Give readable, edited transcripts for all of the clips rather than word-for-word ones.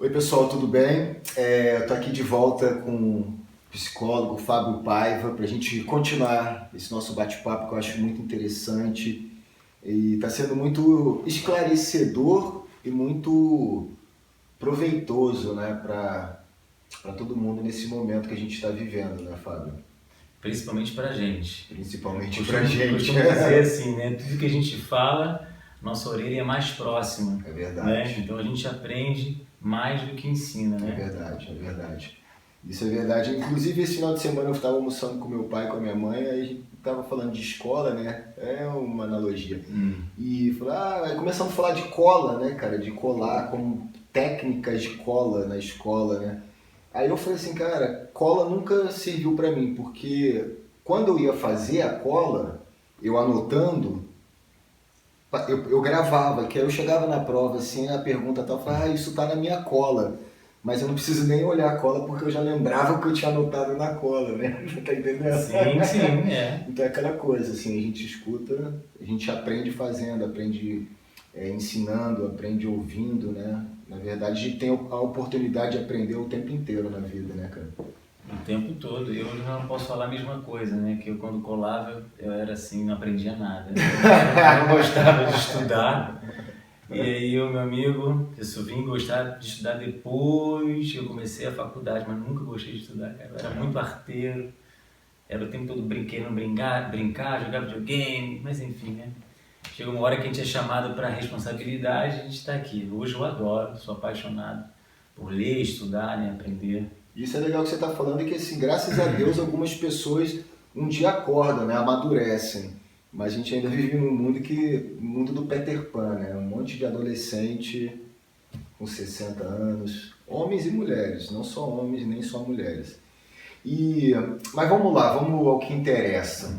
Oi pessoal, tudo bem? Eu tô aqui de volta com o psicólogo Fábio Paiva para a gente continuar esse nosso bate-papo que eu acho muito interessante e está sendo muito esclarecedor e muito proveitoso, né, para todo mundo nesse momento que a gente está vivendo, né, Fábio? Principalmente pra gente. Principalmente para a Costumo, gente. costumo dizer assim, né? Tudo que a gente fala, nossa orelha é mais próxima, É né? verdade. Então a gente aprende mais do que ensina, É né? verdade, é verdade. Isso é verdade. Inclusive, esse final de semana eu estava almoçando com meu pai e com a minha mãe, aí a gente estava falando de escola, né? É uma analogia. E falou, aí começamos a falar de cola, né, cara? De colar, como técnicas de cola na escola, né? Aí eu falei assim, cara, cola nunca serviu pra mim, porque quando eu ia fazer a cola, eu anotando, eu gravava, que aí eu chegava na prova assim, a pergunta tal, eu falava, isso tá na minha cola. Mas eu não preciso nem olhar a cola porque eu já lembrava o que eu tinha anotado na cola, né? Tá entendendo? Sim, sim, é. Então é aquela coisa, assim, a gente escuta, a gente aprende fazendo, aprende ensinando, aprende ouvindo, né? Na verdade, a gente tem a oportunidade de aprender o tempo inteiro na vida, né, cara? O tempo todo. Eu já não posso falar a mesma coisa, né? Que eu quando colava, eu era assim, não aprendia nada. Eu não gostava de estudar. E aí eu, meu amigo, eu só vim gostar de estudar depois que eu comecei a faculdade, mas nunca gostei de estudar, cara. Eu era muito arteiro. Era o tempo todo querendo brincar, jogar videogame, mas enfim, né? Chega uma hora que a gente é chamado para responsabilidade, a gente está aqui. Hoje eu adoro, sou apaixonado por ler, estudar, né, aprender. Isso é legal que você está falando, e que, assim, graças a Deus, algumas pessoas um dia acordam, né? Amadurecem. Mas a gente ainda vive num mundo do Peter Pan, né? Um monte de adolescente com 60 anos, homens e mulheres, não só homens nem só mulheres. E, mas vamos lá, vamos ao que interessa.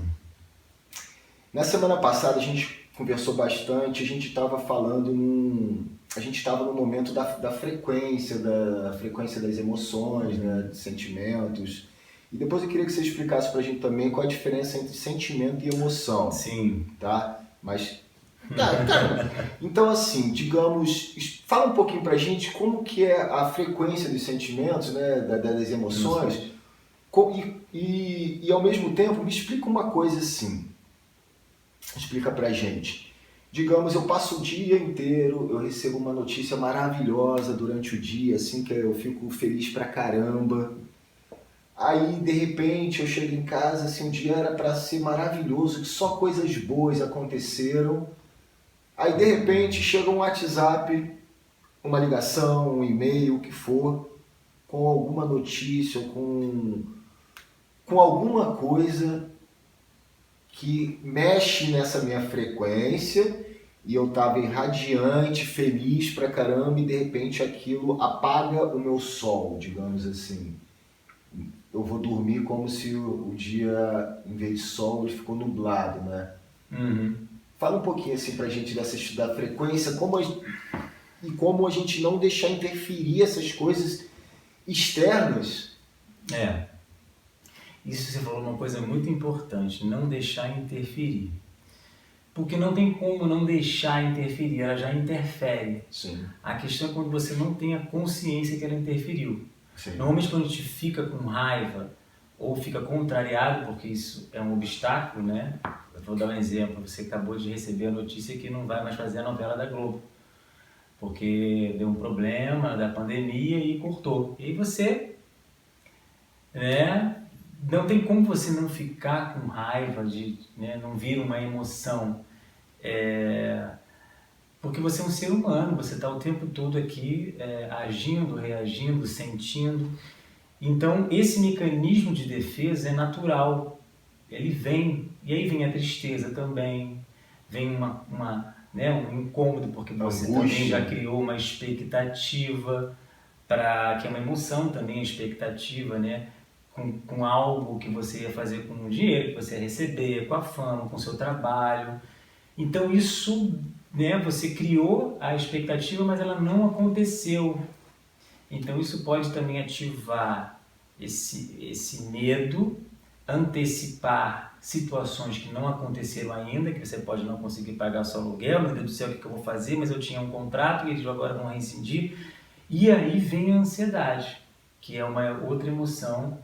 Na semana passada a gente conversou bastante, a gente estava falando a gente estava no momento da frequência das emoções, né, de sentimentos. E depois eu queria que você explicasse para a gente também qual a diferença entre sentimento e emoção, Sim. tá? Mas cara, então assim, digamos, fala um pouquinho pra gente como que é a frequência dos sentimentos, né, das emoções, e ao mesmo tempo me explica uma coisa assim, explica pra gente. Digamos, eu passo o dia inteiro, eu recebo uma notícia maravilhosa durante o dia, assim, que eu fico feliz pra caramba. Aí, de repente, eu chego em casa, assim, um dia era pra ser maravilhoso, que só coisas boas aconteceram. Aí, de repente, chega um WhatsApp, uma ligação, um e-mail, o que for, com alguma notícia, com alguma coisa que mexe nessa minha frequência e eu estava irradiante, feliz pra caramba e de repente aquilo apaga o meu sol, digamos assim. Eu vou dormir como se o dia, em vez de sol, ele ficou nublado, né? Uhum. Fala um pouquinho assim pra gente da frequência, e como a gente não deixar interferir essas coisas externas. É, isso você falou uma coisa muito importante, não deixar interferir. Porque não tem como não deixar interferir, ela já interfere. Sim, A questão é quando você não tem a consciência que ela interferiu. sim. Normalmente quando a gente fica com raiva ou fica contrariado, porque isso é um obstáculo, né? Eu vou dar um exemplo, você acabou de receber a notícia que não vai mais fazer a novela da Globo, porque deu um problema da pandemia e cortou. E aí você, né, não tem como você não ficar com raiva, né, não vir uma emoção. Porque você é um ser humano, você está o tempo todo aqui agindo, reagindo, sentindo. Então, esse mecanismo de defesa é natural, ele vem, e aí vem a tristeza também, vem né, um incômodo, porque você também Angústia. já criou uma expectativa, que é uma emoção também, a expectativa, né, com algo que você ia fazer com o dinheiro que você ia receber, com a fama, com o seu trabalho. Então, isso, né, você criou a expectativa, mas ela não aconteceu. Então isso pode também ativar esse medo, antecipar situações que não aconteceram ainda, que você pode não conseguir pagar seu aluguel, meu Deus do céu, o que eu vou fazer? Mas eu tinha um contrato e eles agora vão rescindir. E aí vem a ansiedade, que é uma outra emoção.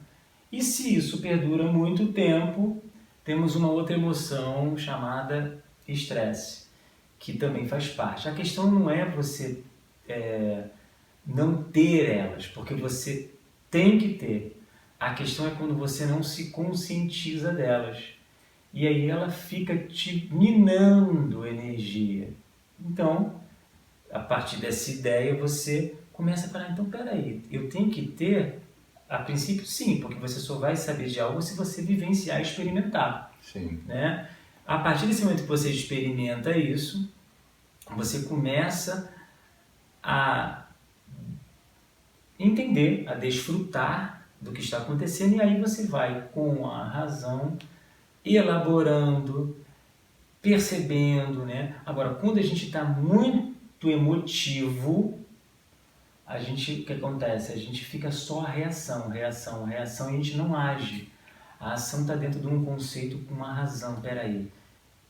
E se isso perdura muito tempo, temos uma outra emoção chamada estresse, que também faz parte. A questão não é você não ter elas, porque você tem que ter. A questão é quando você não se conscientiza delas. E aí ela fica te minando energia. Então, a partir dessa ideia, você começa a falar, então, peraí, eu tenho que ter, a princípio sim, porque você só vai saber de algo se você vivenciar e experimentar. Sim. Né? A partir desse momento que você experimenta isso, você começa a entender, a desfrutar do que está acontecendo, e aí você vai com a razão elaborando, percebendo, né? Agora, quando a gente está muito emotivo, o que acontece? A gente fica só a reação, e a gente não age. A ação está dentro de um conceito com uma razão. Peraí,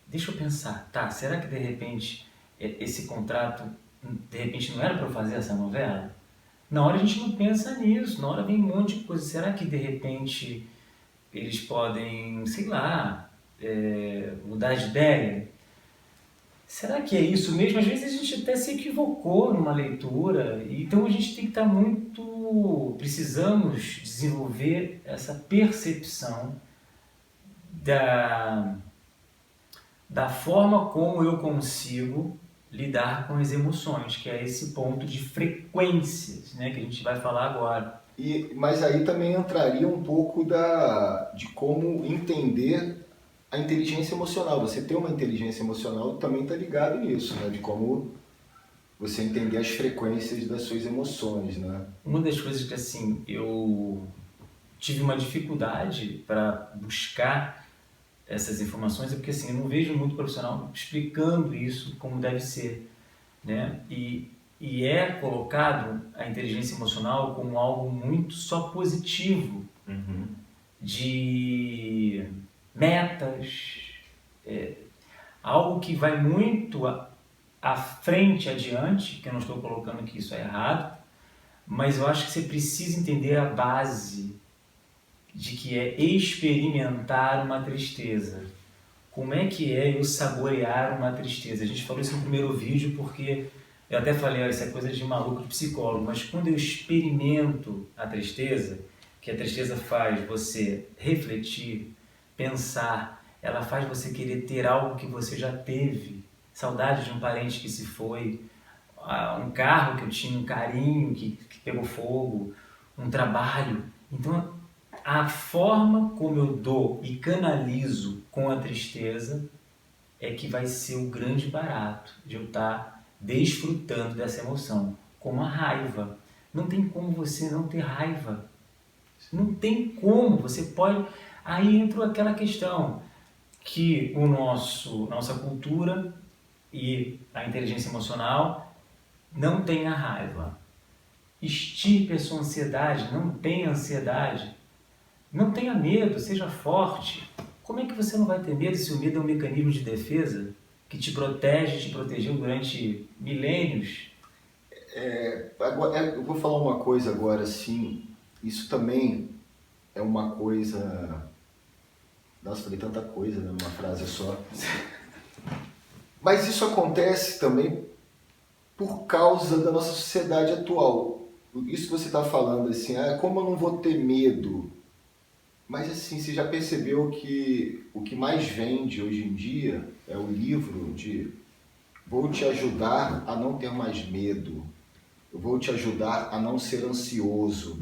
deixa eu pensar, tá, será que de repente esse contrato, de repente não era para eu fazer essa novela? Na hora a gente não pensa nisso, na hora vem um monte de coisa. Será que de repente eles podem, sei lá, mudar de ideia? Será que é isso mesmo? Às vezes a gente até se equivocou numa leitura, então a gente tem que estar muito... Precisamos desenvolver essa percepção da forma como eu consigo lidar com as emoções, que é esse ponto de frequências, né, que a gente vai falar agora. Mas aí também entraria um pouco de como entender a inteligência emocional. Você ter uma inteligência emocional também está ligado nisso, né? De como você entender as frequências das suas emoções, né? Uma das coisas que, assim, eu tive uma dificuldade para buscar essas informações é porque, assim, eu não vejo muito profissional explicando isso como deve ser, né? E é colocado a inteligência emocional como algo muito só positivo, de metas, algo que vai muito à frente, adiante, que eu não estou colocando que isso é errado, mas eu acho que você precisa entender a base de que é experimentar uma tristeza. Como é que é eu saborear uma tristeza? A gente falou isso no primeiro vídeo porque eu até falei, isso é coisa de maluco, de psicólogo, mas quando eu experimento a tristeza, que a tristeza faz você refletir, pensar, ela faz você querer ter algo que você já teve, saudade de um parente que se foi, um carro que eu tinha um carinho que pegou fogo, um trabalho. Então, a forma como eu dou e canalizo com a tristeza é que vai ser o grande barato de eu estar desfrutando dessa emoção, como a raiva. Não tem como você não ter raiva. Não tem como. Você pode... Aí entra aquela questão que nossa cultura e a inteligência emocional não tem a raiva. Extirpe a sua ansiedade, não tenha ansiedade. Não tenha medo, seja forte. Como é que você não vai ter medo se o medo é um mecanismo de defesa que te protege, te protegeu durante milênios? Eu vou falar uma coisa agora, assim, isso também é uma coisa... Nossa, falei tanta coisa numa frase só. Mas isso acontece também por causa da nossa sociedade atual. Isso que você está falando, assim, como eu não vou ter medo? Mas assim, você já percebeu que o que mais vende hoje em dia é o livro de vou te ajudar a não ter mais medo, eu vou te ajudar a não ser ansioso.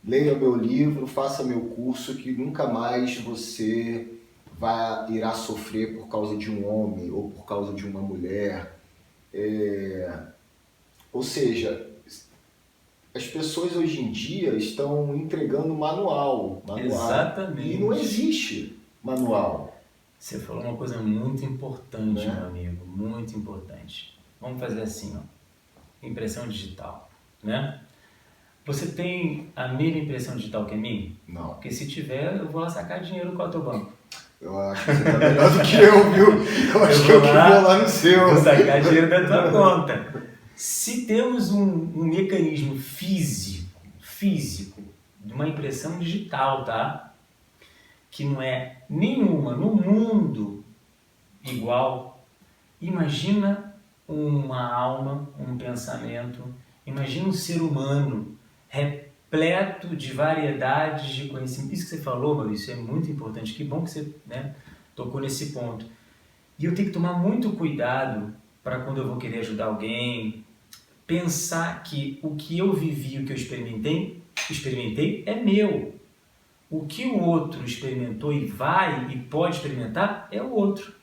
Leia meu livro, faça meu curso que nunca mais você irá sofrer por causa de um homem ou por causa de uma mulher. Ou seja, as pessoas hoje em dia estão entregando manual. Exatamente. E não existe manual. Você falou uma coisa muito importante, meu amigo, muito importante. Vamos fazer assim, ó. Impressão digital, né? Você tem a mesma impressão digital que a minha? Não. Porque se tiver, eu vou lá sacar dinheiro com o teu banco. Eu acho que você tá melhor do que eu, viu? Eu acho que eu vou lá no seu. Vou sacar dinheiro da tua conta. Se temos um mecanismo físico, de uma impressão digital, tá? Que não é nenhuma no mundo igual, imagina uma alma, um pensamento, imagina um ser humano repleto de variedades de conhecimento. Isso que você falou, Maurício, é muito importante. Que bom que você, né, tocou nesse ponto. E eu tenho que tomar muito cuidado para quando eu vou querer ajudar alguém, pensar que o que eu vivi, o que eu experimentei é meu. O que o outro experimentou e vai e pode experimentar é o outro.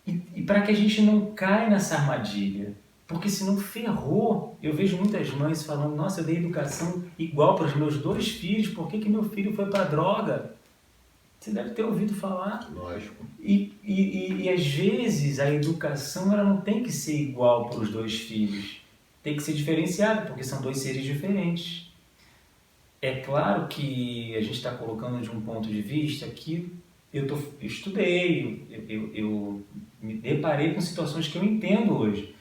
E para que a gente não caia nessa armadilha, porque senão ferrou. Eu vejo muitas mães falando, nossa, eu dei educação igual para os meus 2 filhos, por que meu filho foi para a droga? Você deve ter ouvido falar. Lógico. E às vezes a educação ela não tem que ser igual para os 2 filhos. Tem que ser diferenciada, porque são 2 seres diferentes. É claro que a gente está colocando de um ponto de vista que eu estudei, eu me deparei com situações que eu entendo hoje.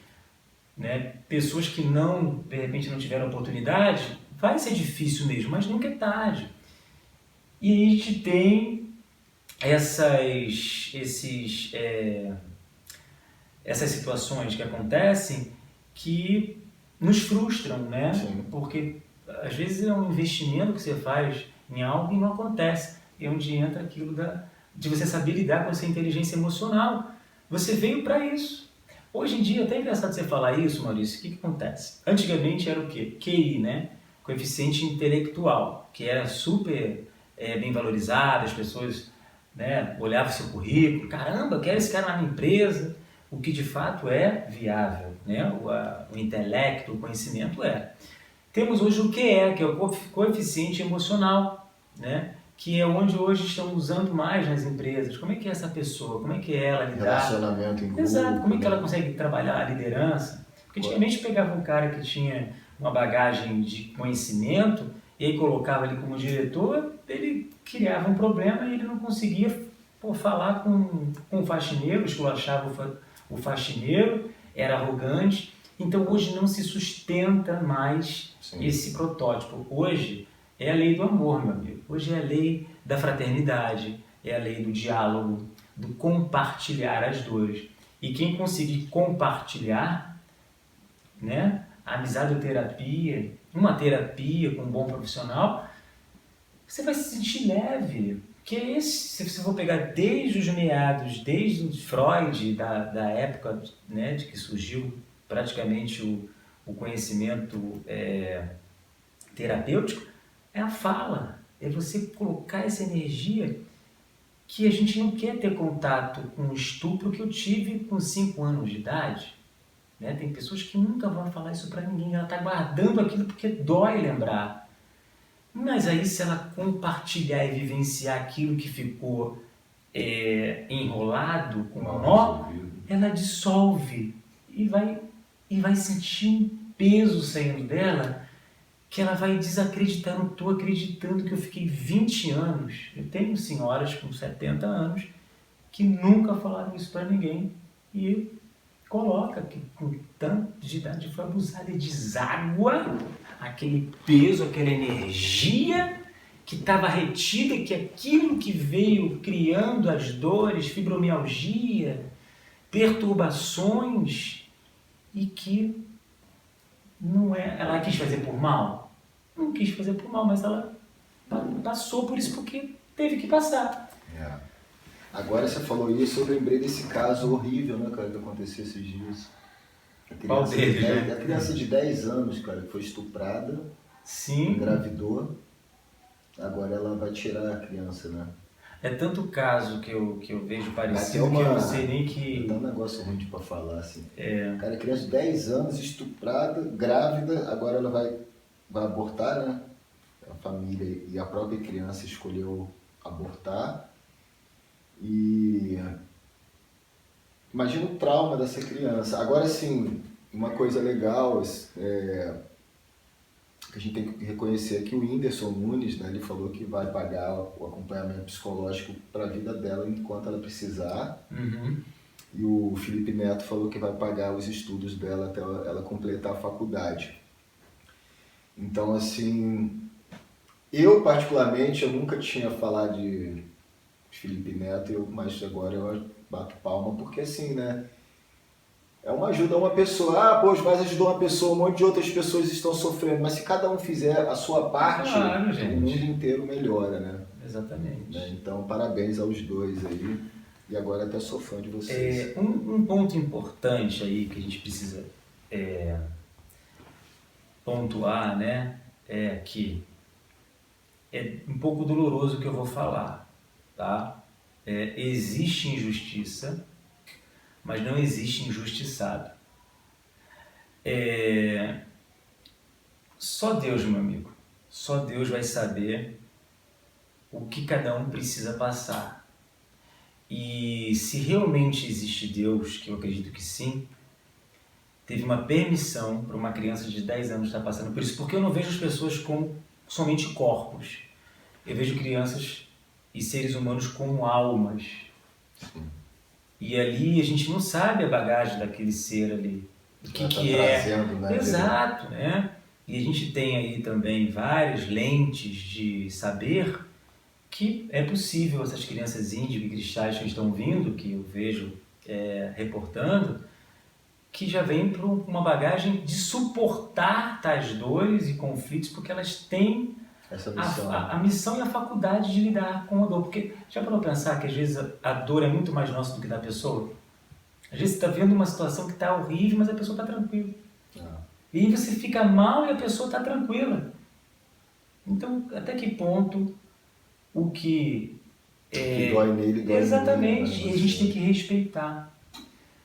Né? Pessoas que não, de repente, não tiveram oportunidade, vai ser difícil mesmo, mas nunca é tarde. E a gente tem essas situações que acontecem que nos frustram, né? Sim. Porque às vezes é um investimento que você faz em algo e não acontece. É onde entra aquilo de você saber lidar com essa inteligência emocional. Você veio para isso. Hoje em dia, até é engraçado você falar isso, Maurício, o que acontece? Antigamente era o quê? QI, né? Coeficiente intelectual, que era super bem valorizado, as pessoas, né, olhavam o seu currículo, caramba, eu quero esse cara na minha empresa, o que de fato é viável, né? O intelecto, o conhecimento é. Temos hoje o QE, que é o coeficiente emocional, né? Que é onde hoje estão usando mais nas empresas. Como é que é essa pessoa? Como é que é ela lidar? Relacionamento em grupo. Exato, como é que ela consegue trabalhar a liderança? Porque antigamente pegava um cara que tinha uma bagagem de conhecimento e aí colocava ele como diretor, ele criava um problema e ele não conseguia falar com o faxineiro, esculachava o faxineiro, era arrogante. Então hoje não se sustenta mais esse protótipo. Hoje é a lei do amor, meu amigo. Hoje é a lei da fraternidade, é a lei do diálogo, do compartilhar as dores. E quem conseguir compartilhar, né, a amizadoterapia, uma terapia com um bom profissional, você vai se sentir leve. Que é esse, se você for pegar desde os meados, desde o Freud, da época, né, de que surgiu praticamente o conhecimento terapêutico, é a fala, é você colocar essa energia que a gente não quer ter contato com o estupro que eu tive com 5 anos de idade. Né? Tem pessoas que nunca vão falar isso para ninguém, ela está guardando aquilo porque dói lembrar. Mas aí se ela compartilhar e vivenciar aquilo que ficou enrolado com um nó, ela dissolve e vai sentir um peso saindo dela que ela vai desacreditar. Não estou acreditando que eu fiquei 20 anos. Eu tenho senhoras com 70 anos que nunca falaram isso para ninguém e coloca que com tanto de idade foi abusada e deságua aquele peso, aquela energia que estava retida, que aquilo que veio criando as dores, fibromialgia, perturbações, e que não é, ela quis fazer por mal? Não quis fazer por mal, mas ela passou por isso porque teve que passar. Agora você falou isso, eu lembrei desse caso horrível, né, cara, que aconteceu esses dias. Qual deles, né? A criança de 10 anos, cara, que foi estuprada, engravidou, agora ela vai tirar a criança, né? É tanto caso que eu vejo parecido que eu não sei nem que... Dá um negócio ruim pra falar, assim. Cara, criança de 10 anos, estuprada, grávida, agora ela vai abortar, né? A família e a própria criança escolheu abortar. E imagina o trauma dessa criança. Agora sim, uma coisa legal que a gente tem que reconhecer é que o Whindersson Nunes, né, ele falou que vai pagar o acompanhamento psicológico para a vida dela enquanto ela precisar. E o Felipe Neto falou que vai pagar os estudos dela até ela completar a faculdade. Então, assim, eu particularmente, eu nunca tinha falado de Felipe Neto, mas agora eu bato palma, porque assim, né? É uma ajuda a uma pessoa. Ah, pô, mas ajudou uma pessoa, um monte de outras pessoas estão sofrendo. Mas se cada um fizer a sua parte, Claro, o mundo gente. inteiro melhora, né? Exatamente. Então, parabéns aos dois aí. E agora até sou fã de vocês. Um ponto importante aí que a gente precisa pontuar, né? É que é um pouco doloroso o que eu vou falar, tá? Existe injustiça, mas não existe injustiçado. Só Deus, meu amigo, só Deus vai saber o que cada um precisa passar. E se realmente existe Deus, que eu acredito que sim, teve uma permissão para uma criança de 10 anos estar passando por isso, porque eu não vejo as pessoas como somente corpos. Eu vejo crianças e seres humanos como almas. E ali a gente não sabe a bagagem daquele ser ali. O que é. Trazendo, né? Exato, né? E a gente tem aí também várias lentes de saber que é possível essas crianças índigo e cristais que estão vindo, que eu vejo reportando, que já vêm para uma bagagem de suportar tais dores e conflitos, porque elas têm Essa missão. a missão e a faculdade de lidar com a dor. Porque já parou para pensar que às vezes a dor é muito mais nossa do que da pessoa? Às vezes você está vendo uma situação que está horrível, mas a pessoa está tranquila. E aí você fica mal e a pessoa está tranquila. Então, até que ponto o que que dói nele, dói exatamente, nele, né? E a gente tem que respeitar.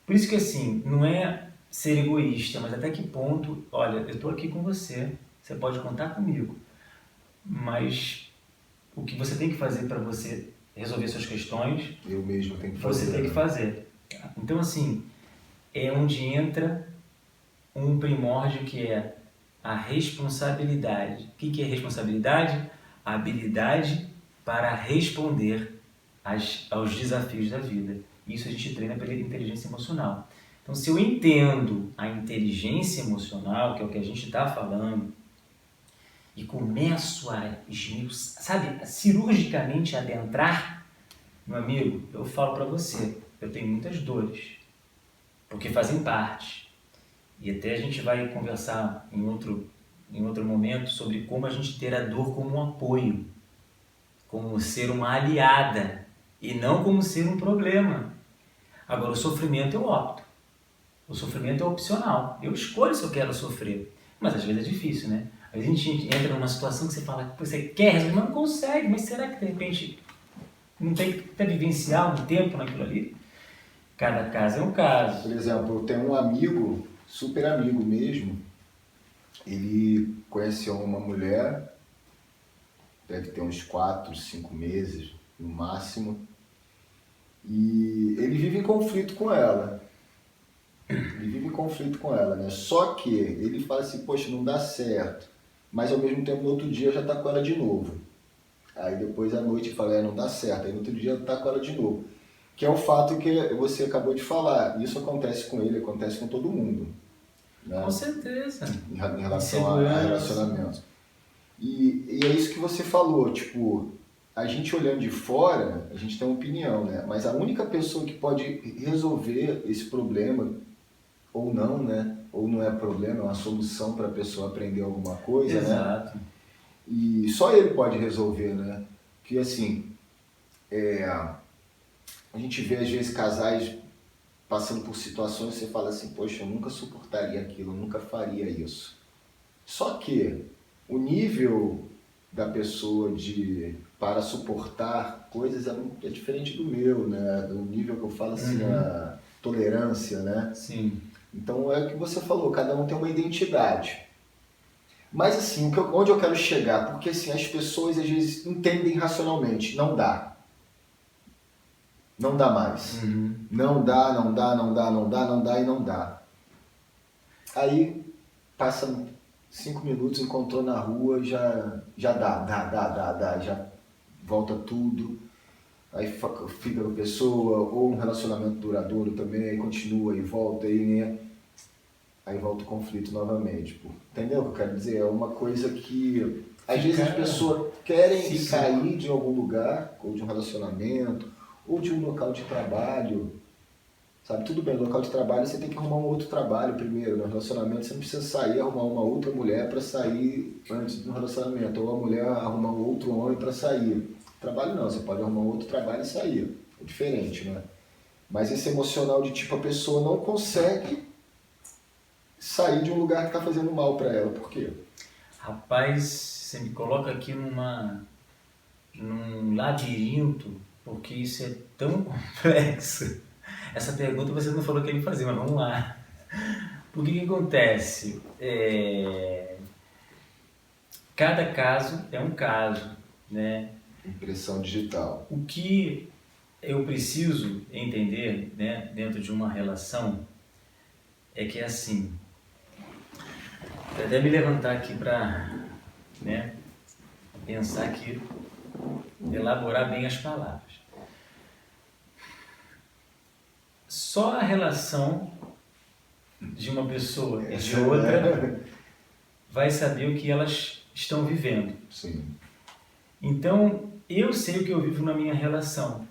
Por isso que assim, não é ser egoísta, mas até que ponto, olha, eu estou aqui com você, você pode contar comigo, mas o que você tem que fazer para você resolver suas questões, eu mesmo tenho que fazer. Você tem que fazer. Então assim, é onde entra um primórdio que é a responsabilidade. O que é responsabilidade? A habilidade para responder aos desafios da vida. Isso a gente treina pela inteligência emocional. Então, se eu entendo a inteligência emocional, que é o que a gente está falando, e começo a, sabe, cirurgicamente adentrar, meu amigo, eu falo para você, eu tenho muitas dores, porque fazem parte. E até a gente vai conversar em outro momento sobre como a gente ter a dor como um apoio, como ser uma aliada e não como ser um problema. Agora, o sofrimento eu opto. O sofrimento é opcional. Eu escolho se eu quero sofrer. Mas às vezes é difícil, né? Às vezes a gente entra numa situação que você fala que você quer resolver, mas não consegue. Mas será que de repente não tem que até vivenciar um tempo naquilo ali? Cada caso é um caso. Por exemplo, eu tenho um amigo, super amigo mesmo, ele conheceu uma mulher, deve ter uns 4, 5 meses no máximo, e ele vive em conflito com ela. Né? Só que ele fala assim, poxa, não dá certo, mas ao mesmo tempo no outro dia já tá com ela de novo. Aí depois à noite ele fala, não dá certo, aí no outro dia tá com ela de novo. Que é o fato que você acabou de falar. Isso acontece com ele, acontece com todo mundo. Né? Com certeza. Em relação a relacionamento. E é isso que você falou, tipo, a gente olhando de fora, a gente tem uma opinião, né? Mas a única pessoa que pode resolver esse problema, ou não, né? Ou não é problema, é uma solução para a pessoa aprender alguma coisa, exato. Né? E só ele pode resolver, né? Que assim, a gente vê às vezes casais passando por situações e você fala assim, poxa, eu nunca suportaria aquilo, eu nunca faria isso. Só que o nível da pessoa para suportar coisas é diferente do meu, né? Do nível que eu falo assim, a tolerância, né? Sim. Então é o que você falou, cada um tem uma identidade. Mas assim, onde eu quero chegar? Porque assim, as pessoas às vezes entendem racionalmente, não dá. Não dá mais. Não dá e não dá. Aí passa 5 minutos, encontrou na rua, já dá, já volta tudo. aí fica com a pessoa, ou um relacionamento duradouro também, aí continua e volta, aí volta o conflito novamente. Pô. Entendeu o que eu quero dizer? É uma coisa que às vezes as pessoas querem sair de algum lugar, ou de um relacionamento, ou de um local de trabalho. Sabe, tudo bem, no local de trabalho você tem que arrumar um outro trabalho primeiro. No relacionamento você não precisa sair e arrumar uma outra mulher para sair antes do relacionamento, ou a mulher arrumar um outro homem para sair. Trabalho não, você pode arrumar um outro trabalho e sair. É diferente, né? Mas esse emocional de tipo, a pessoa não consegue sair de um lugar que está fazendo mal para ela. Por quê? Rapaz, você me coloca aqui num labirinto, porque isso é tão complexo. Essa pergunta você não falou que ia me fazer, mas vamos lá. Por que acontece? Cada caso é um caso, né? Impressão digital. O que eu preciso entender, né, dentro de uma relação é que é assim. Vou até me levantar aqui para, né, pensar aqui, elaborar bem as palavras. Só a relação de uma pessoa e de outra vai saber o que elas estão vivendo. Sim. Então, eu sei o que eu vivo na minha relação.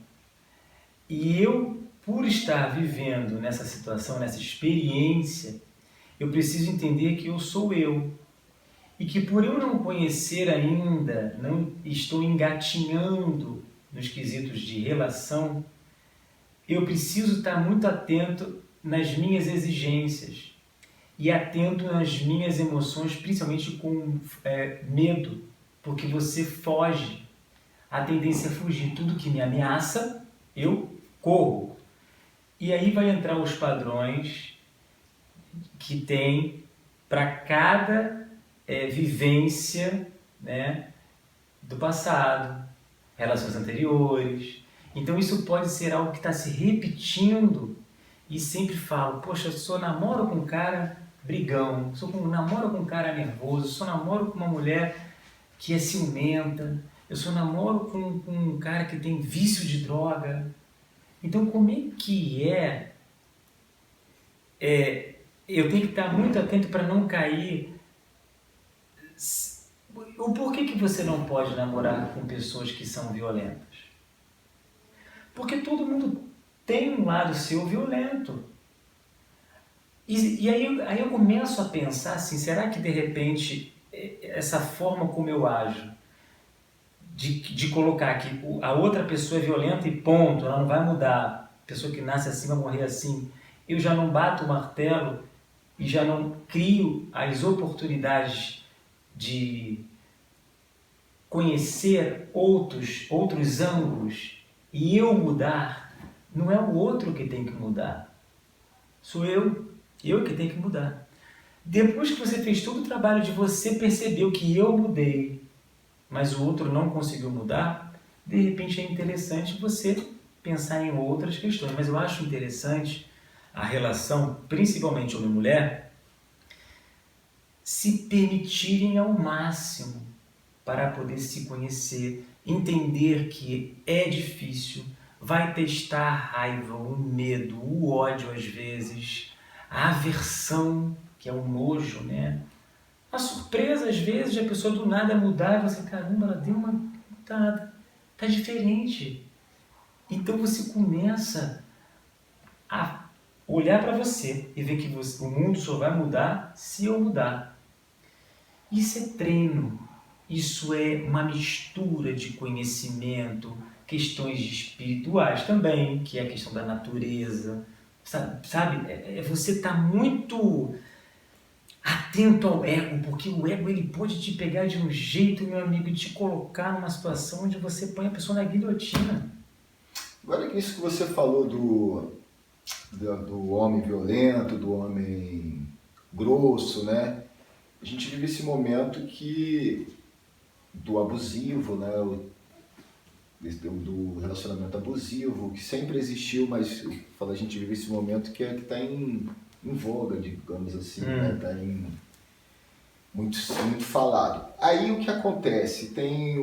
E eu, por estar vivendo nessa situação, nessa experiência, eu preciso entender que eu sou eu. E que por eu não conhecer ainda, não estou engatinhando nos quesitos de relação, eu preciso estar muito atento nas minhas exigências e atento nas minhas emoções, principalmente com medo, porque você foge. A tendência é fugir. Tudo que me ameaça, eu corro. E aí vai entrar os padrões que tem para cada vivência, né, do passado, relações anteriores. Então isso pode ser algo que está se repetindo e sempre falo, poxa, eu só namoro com um cara brigão, namoro com um cara nervoso, só namoro com uma mulher que é ciumenta, eu só namoro com um cara que tem vício de droga. Então como é que eu tenho que estar muito atento para não cair. O porquê que você não pode namorar com pessoas que são violentas? Porque todo mundo tem um lado seu violento. E aí eu começo a pensar assim, será que de repente essa forma como eu ajo, de colocar que a outra pessoa é violenta e ponto, ela não vai mudar, a pessoa que nasce assim vai morrer assim, eu já não bato o martelo e já não crio as oportunidades de conhecer outros ângulos e eu mudar, não é o outro que tem que mudar, sou eu que tenho que mudar. Depois que você fez todo o trabalho de você percebeu que eu mudei, mas o outro não conseguiu mudar, de repente é interessante você pensar em outras questões. Mas eu acho interessante a relação, principalmente homem e mulher, se permitirem ao máximo para poder se conhecer, entender que é difícil, vai testar a raiva, o medo, o ódio às vezes, a aversão, que é o nojo, né? A surpresa, às vezes, de a pessoa do nada mudar e você, caramba, ela deu uma mudada, tá diferente. Então você começa a olhar para você e ver que o mundo só vai mudar se eu mudar. Isso é treino, isso é uma mistura de conhecimento, questões espirituais também, que é a questão da natureza, sabe? Você está muito atento ao ego, porque o ego ele pode te pegar de um jeito, meu amigo, e te colocar numa situação onde você põe a pessoa na guilhotina. Agora que isso que você falou do homem violento, do homem grosso, né? A gente vive esse momento do abusivo, né? Do relacionamento abusivo, que sempre existiu, mas a gente vive esse momento que está em voga, digamos assim, né? Está muito falado. Aí o que acontece? Tem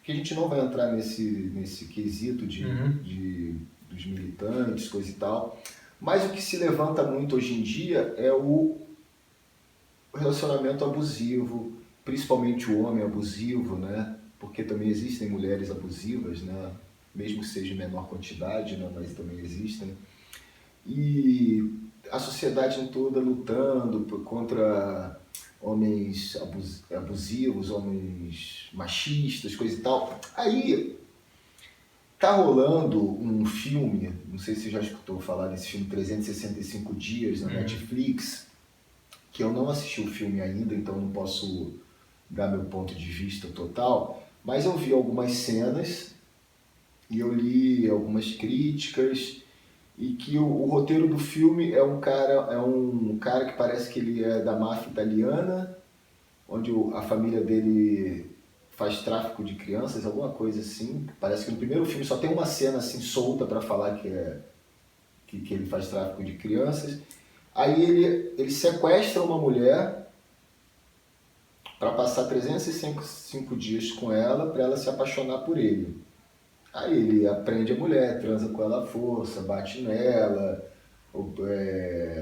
porque a gente não vai entrar nesse quesito dos militantes, coisa e tal, mas o que se levanta muito hoje em dia é o relacionamento abusivo, principalmente o homem abusivo, né? Porque também existem mulheres abusivas, né? Mesmo que seja em menor quantidade, né? Mas também existem. E a sociedade toda lutando contra homens abusivos, homens machistas, coisa e tal. Aí tá rolando um filme, não sei se você já escutou falar desse filme 365 Dias na Netflix, que eu não assisti o filme ainda, então não posso dar meu ponto de vista total, mas eu vi algumas cenas e eu li algumas críticas, e que o roteiro do filme é um cara que parece que ele é da máfia italiana, onde a família dele faz tráfico de crianças, alguma coisa assim. Parece que no primeiro filme só tem uma cena assim solta para falar que ele faz tráfico de crianças. Aí ele sequestra uma mulher para passar 365 dias com ela, para ela se apaixonar por ele. Aí ele aprende a mulher, transa com ela à força, bate nela.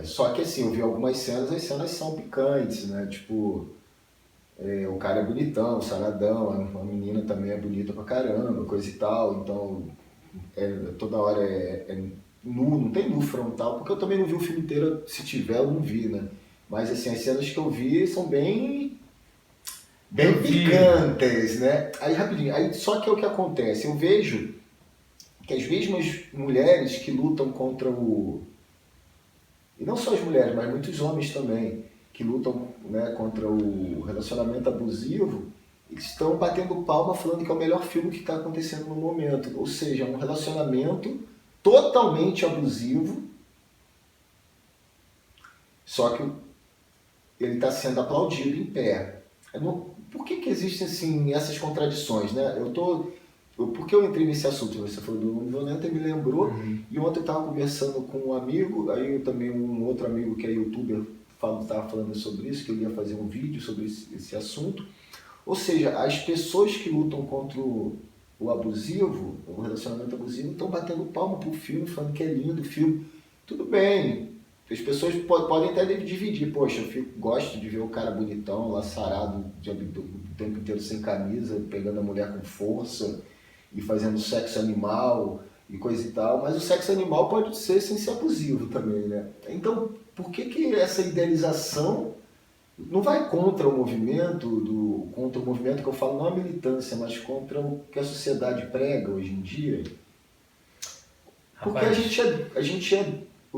Só que assim, eu vi algumas cenas, as cenas são picantes, né? Tipo, o cara é bonitão, saradão, a menina também é bonita pra caramba, coisa e tal. Então, toda hora é nu, não tem nu frontal, porque eu também não vi o filme inteiro, se tiver eu não vi, né? Mas assim, as cenas que eu vi são bem picantes, né? Aí rapidinho, só que é o que acontece, eu vejo que as mesmas mulheres que lutam contra e não só as mulheres, mas muitos homens também, que lutam, né, contra o relacionamento abusivo, estão batendo palma falando que é o melhor filme que está acontecendo no momento. Ou seja, um relacionamento totalmente abusivo, só que ele está sendo aplaudido em pé. Por que existem assim, essas contradições, né? Por que eu entrei nesse assunto? Você falou do Homem Violento e me lembrou. E ontem eu estava conversando com um amigo, aí também um outro amigo que é youtuber estava falando sobre isso, que ele ia fazer um vídeo sobre esse assunto. Ou seja, as pessoas que lutam contra o abusivo, o relacionamento abusivo, estão batendo palma pro filme, falando que é lindo o filme. Tudo bem, as pessoas podem até dividir. Poxa, eu gosto de ver o cara bonitão, lá sarado, o tempo inteiro sem camisa, pegando a mulher com força e fazendo sexo animal e coisa e tal. Mas o sexo animal pode ser sem ser abusivo também, né? Então, por que essa idealização não vai contra o movimento que eu falo, não a militância, mas contra o que a sociedade prega hoje em dia? Porque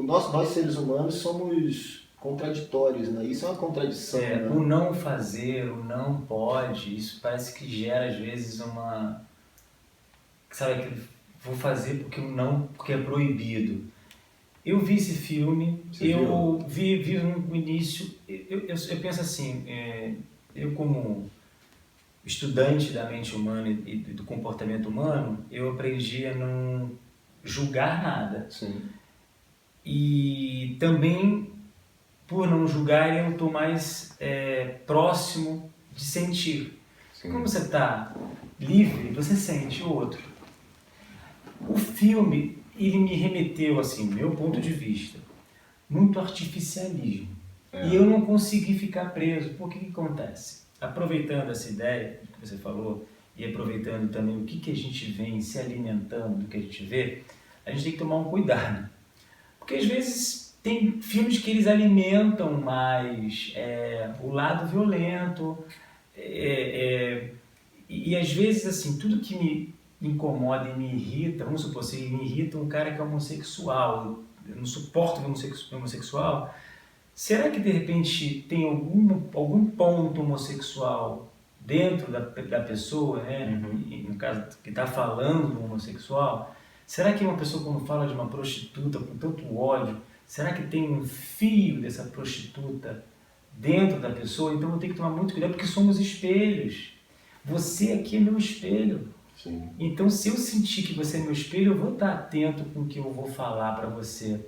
nós seres humanos somos contraditórios, né? Isso é uma contradição. Né? O não fazer, o não pode, isso parece que gera às vezes sabe, que vou fazer porque é proibido. Eu vi esse filme, vi no início, eu penso assim, eu como estudante da mente humana e do comportamento humano, eu aprendi a não julgar nada. Sim. E também, por não julgar, eu estou mais próximo de sentir. Sim. Como você está livre, você sente o outro. O filme, ele me remeteu, assim, meu ponto de vista, muito artificialismo. E eu não consegui ficar preso. Por que acontece? Aproveitando essa ideia que você falou e aproveitando também o que a gente vem se alimentando do que a gente vê, a gente tem que tomar um cuidado. Porque às vezes tem filmes que eles alimentam mais o lado violento e às vezes assim, tudo que me incomoda e me irrita, vamos supor, se me irrita um cara que é homossexual, eu não suporto homossexual, será que de repente tem algum ponto homossexual dentro da pessoa, né? No caso que está falando do homossexual? Será que uma pessoa, quando fala de uma prostituta com tanto ódio, será que tem um fio dessa prostituta dentro da pessoa? Então eu tenho que tomar muito cuidado, porque somos espelhos. Você aqui é meu espelho. Sim. Então, se eu sentir que você é meu espelho, eu vou estar atento com o que eu vou falar para você.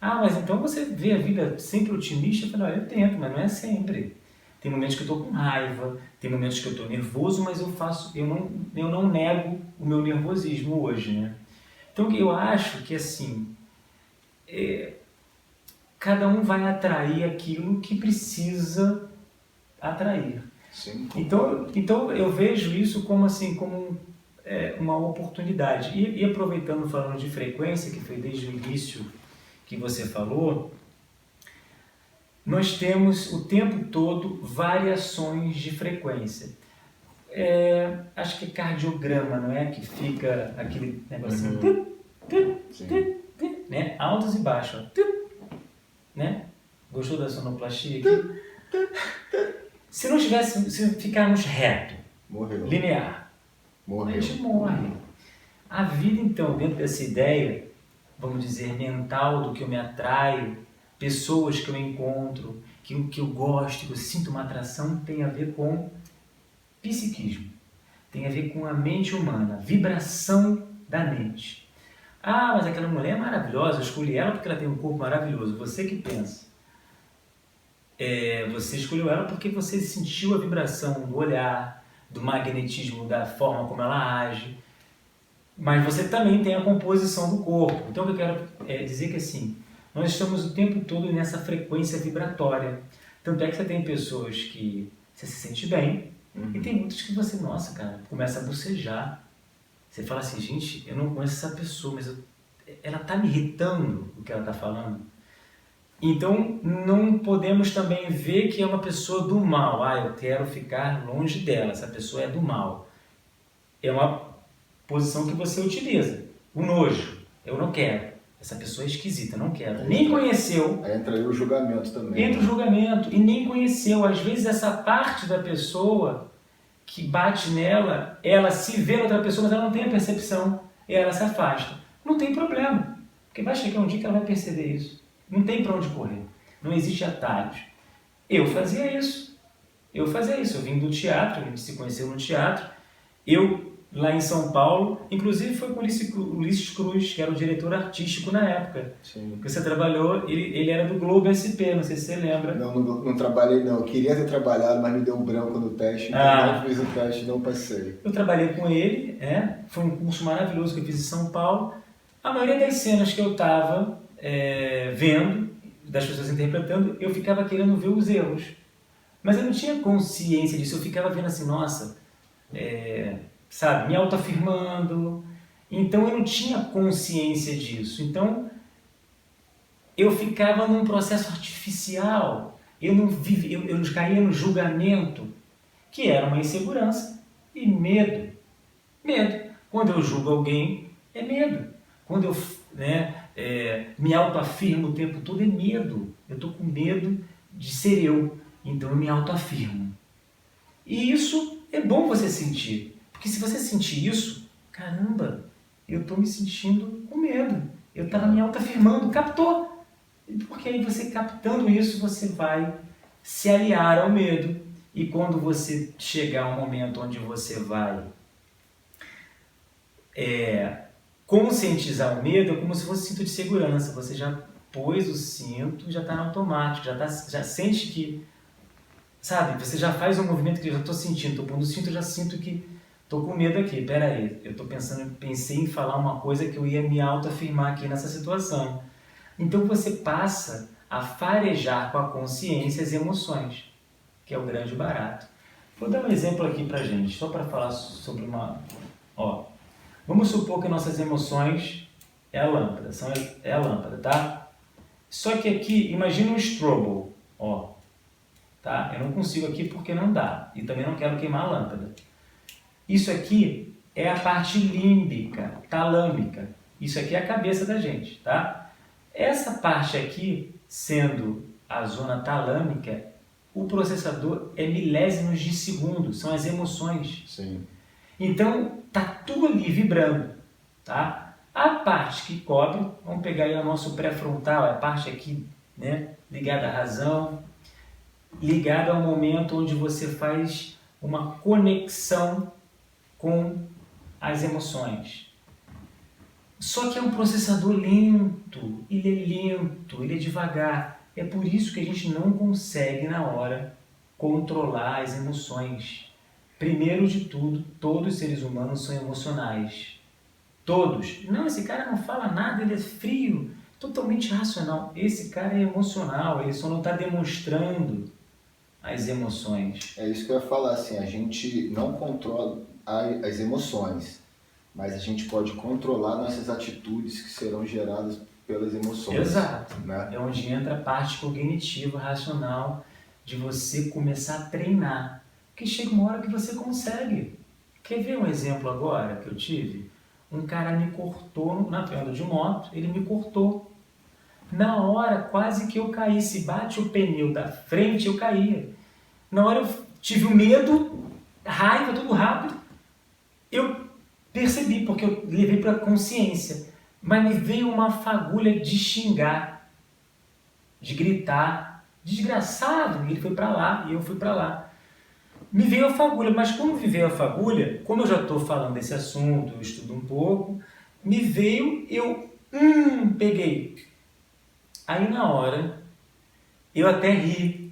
Ah, mas então você vê a vida sempre otimista? Eu falo, eu tento, mas não é sempre. Tem momentos que eu estou com raiva, tem momentos que eu estou nervoso, mas eu não nego o meu nervosismo hoje, né? Então eu acho que assim, cada um vai atrair aquilo que precisa atrair. Sim. Então eu vejo isso como assim, como uma oportunidade. E aproveitando, falando de frequência, que foi desde o início que você falou, nós temos o tempo todo variações de frequência. Acho que é cardiograma, não é? Que fica aquele negocinho, né? Altos e baixos, né? Gostou da sonoplastia aqui? Se ficarmos reto, Morreu. linear, Morreu. a gente morre. A vida, então, dentro dessa ideia, vamos dizer, mental, do que eu me atraio, pessoas que eu encontro, que eu gosto, que eu sinto uma atração, tem a ver com psiquismo. Tem a ver com a mente humana, vibração da mente. Ah, mas aquela mulher é maravilhosa, eu escolhi ela porque ela tem um corpo maravilhoso. Você que pensa. Você escolheu ela porque você sentiu a vibração do olhar, do magnetismo, da forma como ela age. Mas você também tem a composição do corpo. Então, o que eu quero dizer que assim, nós estamos o tempo todo nessa frequência vibratória. Tanto é que você tem pessoas que você se sente bem, e tem muitas que você, nossa, cara, começa a bocejar. Você fala assim, gente, eu não conheço essa pessoa, mas ela está me irritando o que ela está falando. Então, não podemos também ver que é uma pessoa do mal. Eu quero ficar longe dela, essa pessoa é do mal. É uma posição que você utiliza. O nojo, eu não quero. Essa pessoa é esquisita, não quero. Nem conheceu. Aí entra aí o julgamento também. Entra o julgamento e nem conheceu. Às vezes essa parte da pessoa que bate nela, ela se vê noutra pessoa, mas ela não tem a percepção. E ela se afasta. Não tem problema. Porque vai chegar um dia que ela vai perceber isso. Não tem para onde correr. Não existe atalhos. Eu fazia isso. Eu vim do teatro, a gente se conheceu no teatro. Lá em São Paulo, inclusive foi com o Ulisses Cruz, que era o diretor artístico na época. Sim. Que você trabalhou, ele era do Globo SP, não sei se você lembra. Não trabalhei não, eu queria ter trabalhado, mas me deu um branco no teste, então não fiz o teste, não passei. Eu trabalhei com ele, foi um curso maravilhoso que eu fiz em São Paulo. A maioria das cenas que eu estava vendo, das pessoas interpretando, eu ficava querendo ver os erros. Mas eu não tinha consciência disso, eu ficava vendo assim, nossa... sabe, me autoafirmando. Então eu não tinha consciência disso. Então eu ficava num processo artificial. Eu caía no julgamento, que era uma insegurança e medo. Medo. Quando eu julgo alguém, é medo. Quando eu me autoafirmo o tempo todo, é medo. Eu estou com medo de ser eu. Então eu me autoafirmo. E isso é bom você sentir. Porque se você sentir isso, caramba, eu estou me sentindo com medo. Eu estava me autoafirmando, captou. Porque aí você captando isso, você vai se aliar ao medo. E quando você chegar a um momento onde você vai conscientizar o medo, é como se fosse cinto de segurança. Você já pôs o cinto, já está no automático, já sente que, sabe, você já faz um movimento que eu já estou sentindo, estou pondo o cinto, eu já sinto que estou com medo aqui, peraí, pensei em falar uma coisa que eu ia me autoafirmar aqui nessa situação. Então você passa a farejar com a consciência as emoções, que é o grande barato. Vou dar um exemplo aqui pra gente, só para falar sobre uma... vamos supor que nossas emoções é a lâmpada, tá? Só que aqui, imagina um strobo, tá? Eu não consigo aqui porque não dá, e também não quero queimar a lâmpada. Isso aqui é a parte límbica, talâmica. Isso aqui é a cabeça da gente, tá? Essa parte aqui, sendo a zona talâmica, o processador é milésimos de segundo, são as emoções. Sim. Então, tá tudo ali vibrando, tá? A parte que cobre, vamos pegar aí o nosso pré-frontal, a parte aqui, né, ligada à razão, ligada ao momento onde você faz uma conexão com as emoções. Só que é um processador lento, ele é devagar. É por isso que a gente não consegue na hora controlar as emoções. Primeiro de tudo, todos os seres humanos são emocionais. Todos. Não, esse cara não fala nada, ele é frio, totalmente racional. Esse cara é emocional, ele só não está demonstrando as emoções. É isso que eu ia falar, assim, a gente não controla as emoções, mas a gente pode controlar nossas atitudes que serão geradas pelas emoções. Exato. Né? É onde entra a parte cognitiva, racional, de você começar a treinar. Porque chega uma hora que você consegue. Quer ver um exemplo agora que eu tive? Um cara me cortou, na ando de moto, ele me cortou. Na hora, quase que eu caí. Se bate o pneu da frente, eu caía. Na hora eu tive o medo, raiva, tudo rápido. Eu percebi, porque eu levei para a consciência. Mas me veio uma fagulha de xingar, de gritar. Desgraçado, ele foi para lá e eu fui para lá. Me veio a fagulha, mas como me veio a fagulha, como eu já estou falando desse assunto, eu estudo um pouco, me veio, peguei. Aí na hora, eu até ri,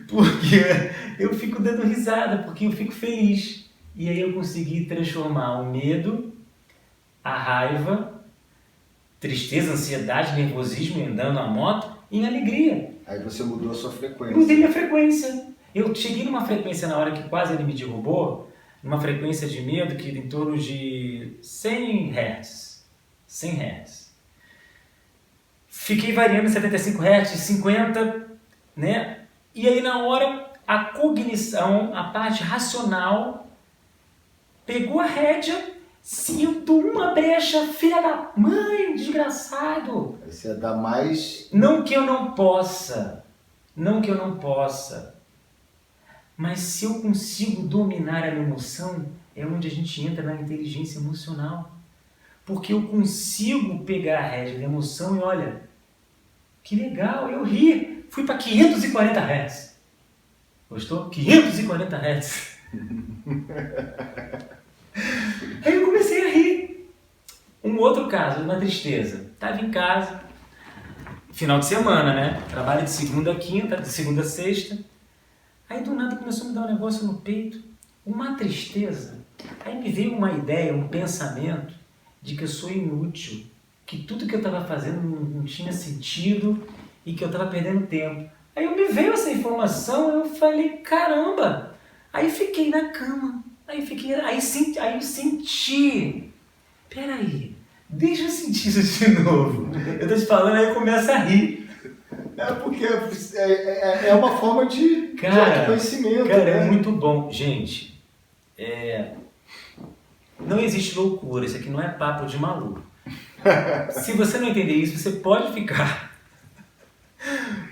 porque eu fico dando risada, porque eu fico feliz. E aí eu consegui transformar o medo, a raiva, tristeza, ansiedade, nervosismo, andando na moto, em alegria. Aí você mudou a sua frequência. Mudei minha frequência. Eu cheguei numa frequência na hora que quase ele me derrubou, numa frequência de medo que em torno de 100 Hz. 100 Hz. Fiquei variando 75 Hz, 50, né? E aí na hora a cognição, a parte racional, pegou a rédea, sinto uma brecha, filha da mãe, desgraçado. Aí você dá mais... Não que eu não possa, mas se eu consigo dominar a emoção, é onde a gente entra na inteligência emocional. Porque eu consigo pegar a rédea da emoção e olha, que legal, eu ri, fui para 540 Hz. Gostou? 540 Hz. Aí eu comecei a rir. Um outro caso, uma tristeza. Estava em casa, final de semana, né? Trabalho de segunda a quinta, de segunda a sexta. Aí do nada começou a me dar um negócio no peito, uma tristeza. Aí me veio uma ideia, um pensamento de que eu sou inútil, que tudo que eu estava fazendo não tinha sentido e que eu estava perdendo tempo. Aí me veio essa informação, eu falei, caramba! Aí fiquei na cama, aí eu senti, peraí, deixa eu sentir isso de novo. Eu tô te falando, aí eu começo a rir. É porque é uma forma de autoconhecimento. Cara, né? é muito bom. Gente, não existe loucura, isso aqui não é papo de maluco. Se você não entender isso, você pode ficar.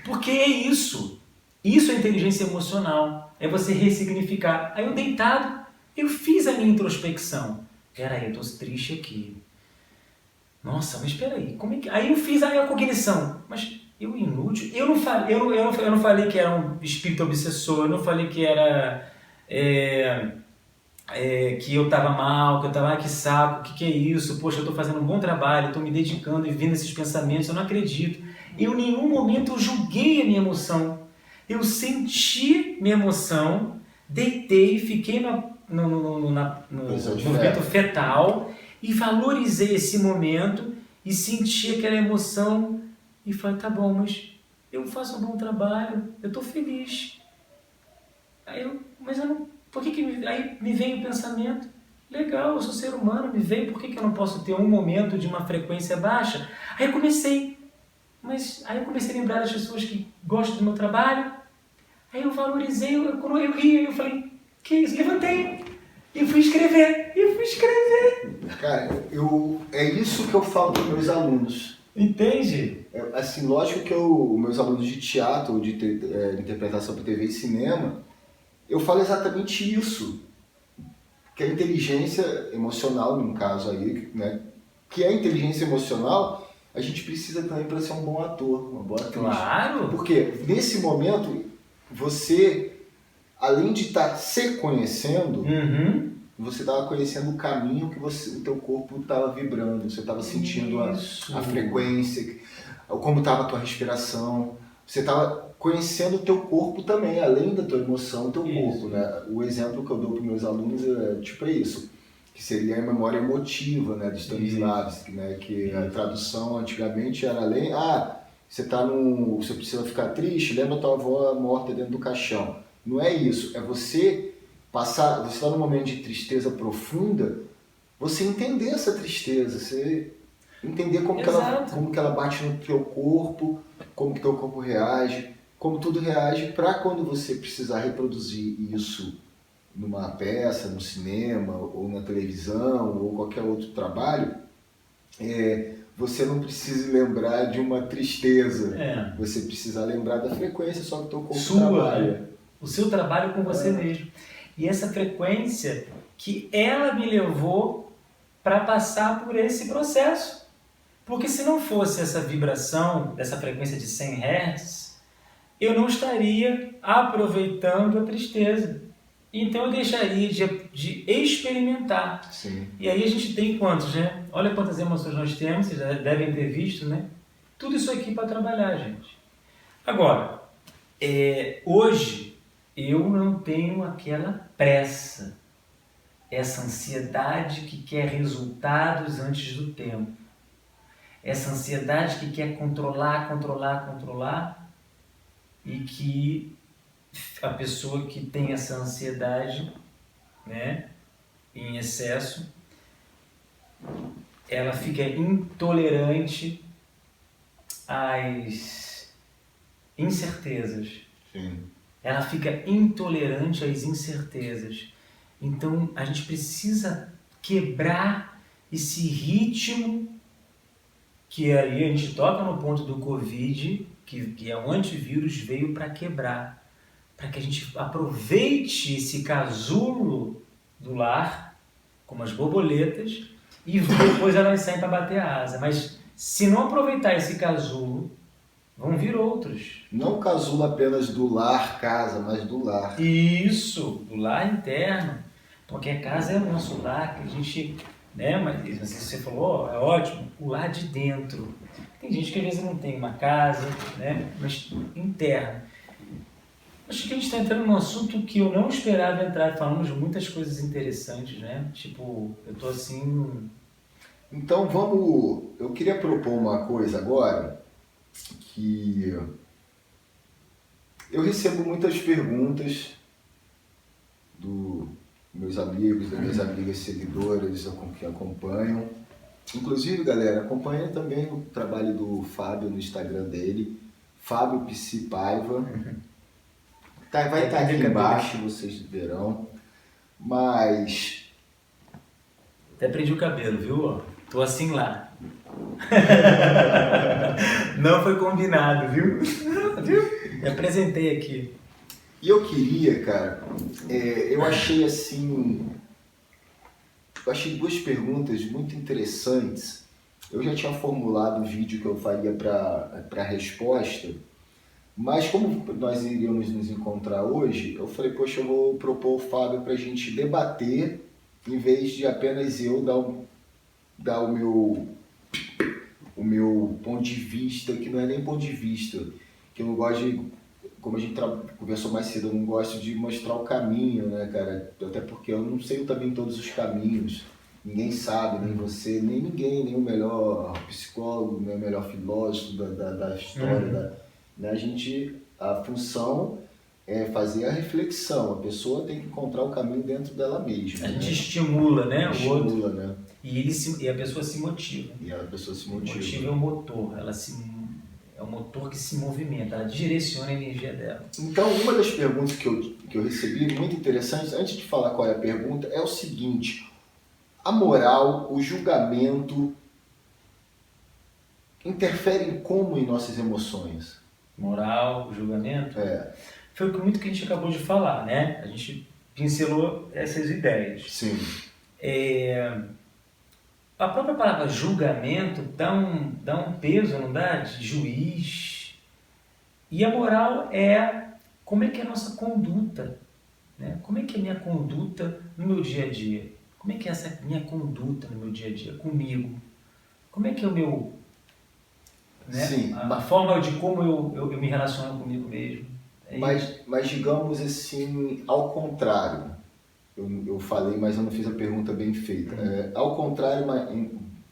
Porque é isso. Isso é inteligência emocional. É você ressignificar. Aí eu deitado, eu fiz a minha introspecção. Peraí, eu tô triste aqui. Nossa, mas peraí, como é que... Aí eu fiz a cognição. Mas eu inútil? Eu não falei que era um espírito obsessor, eu não falei que era... que eu estava mal, que eu estava, que saco, que é isso? Poxa, eu estou fazendo um bom trabalho, estou me dedicando e vendo esses pensamentos, eu não acredito. Eu, em nenhum momento, eu julguei a minha emoção. Eu senti minha emoção, deitei, fiquei no movimento fetal e valorizei esse momento e senti aquela emoção e falei, tá bom, mas eu faço um bom trabalho, eu estou feliz. Aí me veio o pensamento, legal, eu sou ser humano, me veio, por que eu não posso ter um momento de uma frequência baixa? Aí eu comecei a lembrar das pessoas que gostam do meu trabalho, aí eu valorizei, quando eu ri, eu falei, que isso, levantei, e fui escrever. Cara, é isso que eu falo para os meus alunos. Entende? Assim, lógico que os meus alunos de teatro, de interpretação para TV e cinema, eu falo exatamente isso. Que a inteligência emocional, no caso aí, né, que é a inteligência emocional, a gente precisa também para ser um bom ator, uma boa atriz. Claro! Porque nesse momento, você, além de estar se conhecendo, você estava conhecendo o caminho que o teu corpo estava vibrando, você estava sentindo a frequência, como estava a tua respiração, você está conhecendo o teu corpo também, além da tua emoção, o teu Isso. corpo, né? O exemplo que eu dou para meus alunos é isso, que seria a memória emotiva, né, de Stanislavski, né, que a tradução antigamente era além, você precisa ficar triste, lembra tua avó morta dentro do caixão. Não é isso, é você está num momento de tristeza profunda, você entender essa tristeza, você entender como que ela bate no teu corpo, como que teu corpo reage, como tudo reage, para quando você precisar reproduzir isso numa peça, no cinema, ou na televisão, ou qualquer outro trabalho, você não precisa lembrar de uma tristeza, você precisa lembrar da frequência só que o teu corpo trabalha. Né? O seu trabalho com você mesmo. E essa frequência que ela me levou para passar por esse processo. Porque se não fosse essa vibração, dessa frequência de 100 Hz, eu não estaria aproveitando a tristeza. Então eu deixaria de experimentar. Sim. E aí a gente tem quantos, né? Olha quantas emoções nós temos, vocês já devem ter visto, né? Tudo isso aqui para trabalhar, gente. Agora, hoje eu não tenho aquela pressa, essa ansiedade que quer resultados antes do tempo. Essa ansiedade que quer controlar e que a pessoa que tem essa ansiedade, né, em excesso, ela fica intolerante às incertezas. Sim. Ela fica intolerante às incertezas. Então a gente precisa quebrar esse ritmo que aí a gente toca no ponto do Covid, que é o antivírus, veio para quebrar, para que a gente aproveite esse casulo do lar, como as borboletas, e depois elas saem para bater a asa. Mas se não aproveitar esse casulo, vão vir outros. Não casulo apenas do lar, casa, mas do lar. Isso, do lar interno. Porque a casa é o nosso lar, que a gente... né? Mas você falou, é ótimo, o lar de dentro. Tem gente que às vezes não tem uma casa, né? Mas interno. Acho que a gente está entrando num assunto que eu não esperava entrar. Falamos de muitas coisas interessantes, né? Tipo, eu tô assim... Então eu queria propor uma coisa agora, que eu recebo muitas perguntas dos meus amigos, das minhas amigas seguidoras que acompanham. Inclusive, galera, acompanha também o trabalho do Fábio no Instagram dele, Fábio Psi Paiva. Vai estar aqui embaixo, vocês verão. Mas... até prendi o cabelo, viu? Tô assim lá. Não foi combinado, viu? Me apresentei aqui. E eu queria, cara, eu achei assim... Eu achei duas perguntas muito interessantes. Eu já tinha formulado o vídeo que eu faria para resposta, mas como nós iríamos nos encontrar hoje, eu falei, poxa, eu vou propor o Fábio para a gente debater, em vez de apenas eu dar o meu ponto de vista, que não é nem ponto de vista, que eu não gosto de, como a gente conversou mais cedo, eu não gosto de mostrar o caminho, né, cara? Até porque eu não sei também todos os caminhos, ninguém sabe, nem você, nem ninguém, nem o melhor psicólogo, nem o melhor filósofo da história, né? A função é fazer a reflexão, a pessoa tem que encontrar o caminho dentro dela mesma. A gente estimula, né? Estimula, o outro. né? E a pessoa se motiva. E a pessoa se motiva. O motivo é o motor, é o motor que se movimenta, ela direciona a energia dela. Então, uma das perguntas que eu recebi, muito interessante, antes de falar qual é a pergunta, é o seguinte: a moral, o julgamento interferem como em nossas emoções? Moral, julgamento? É. Foi muito que a gente acabou de falar, né? A gente pincelou essas ideias. Sim. A própria palavra julgamento dá um peso, não dá? De juiz. E a moral é como é que é a nossa conduta, né? Como é que é a minha conduta no meu dia a dia? Como é que é essa minha conduta no meu dia a dia comigo? Como é que é o meu né? Sim. A forma de como eu me relaciono comigo mesmo. Mas digamos assim, ao contrário, eu falei, mas eu não fiz a pergunta bem feita. Ao contrário,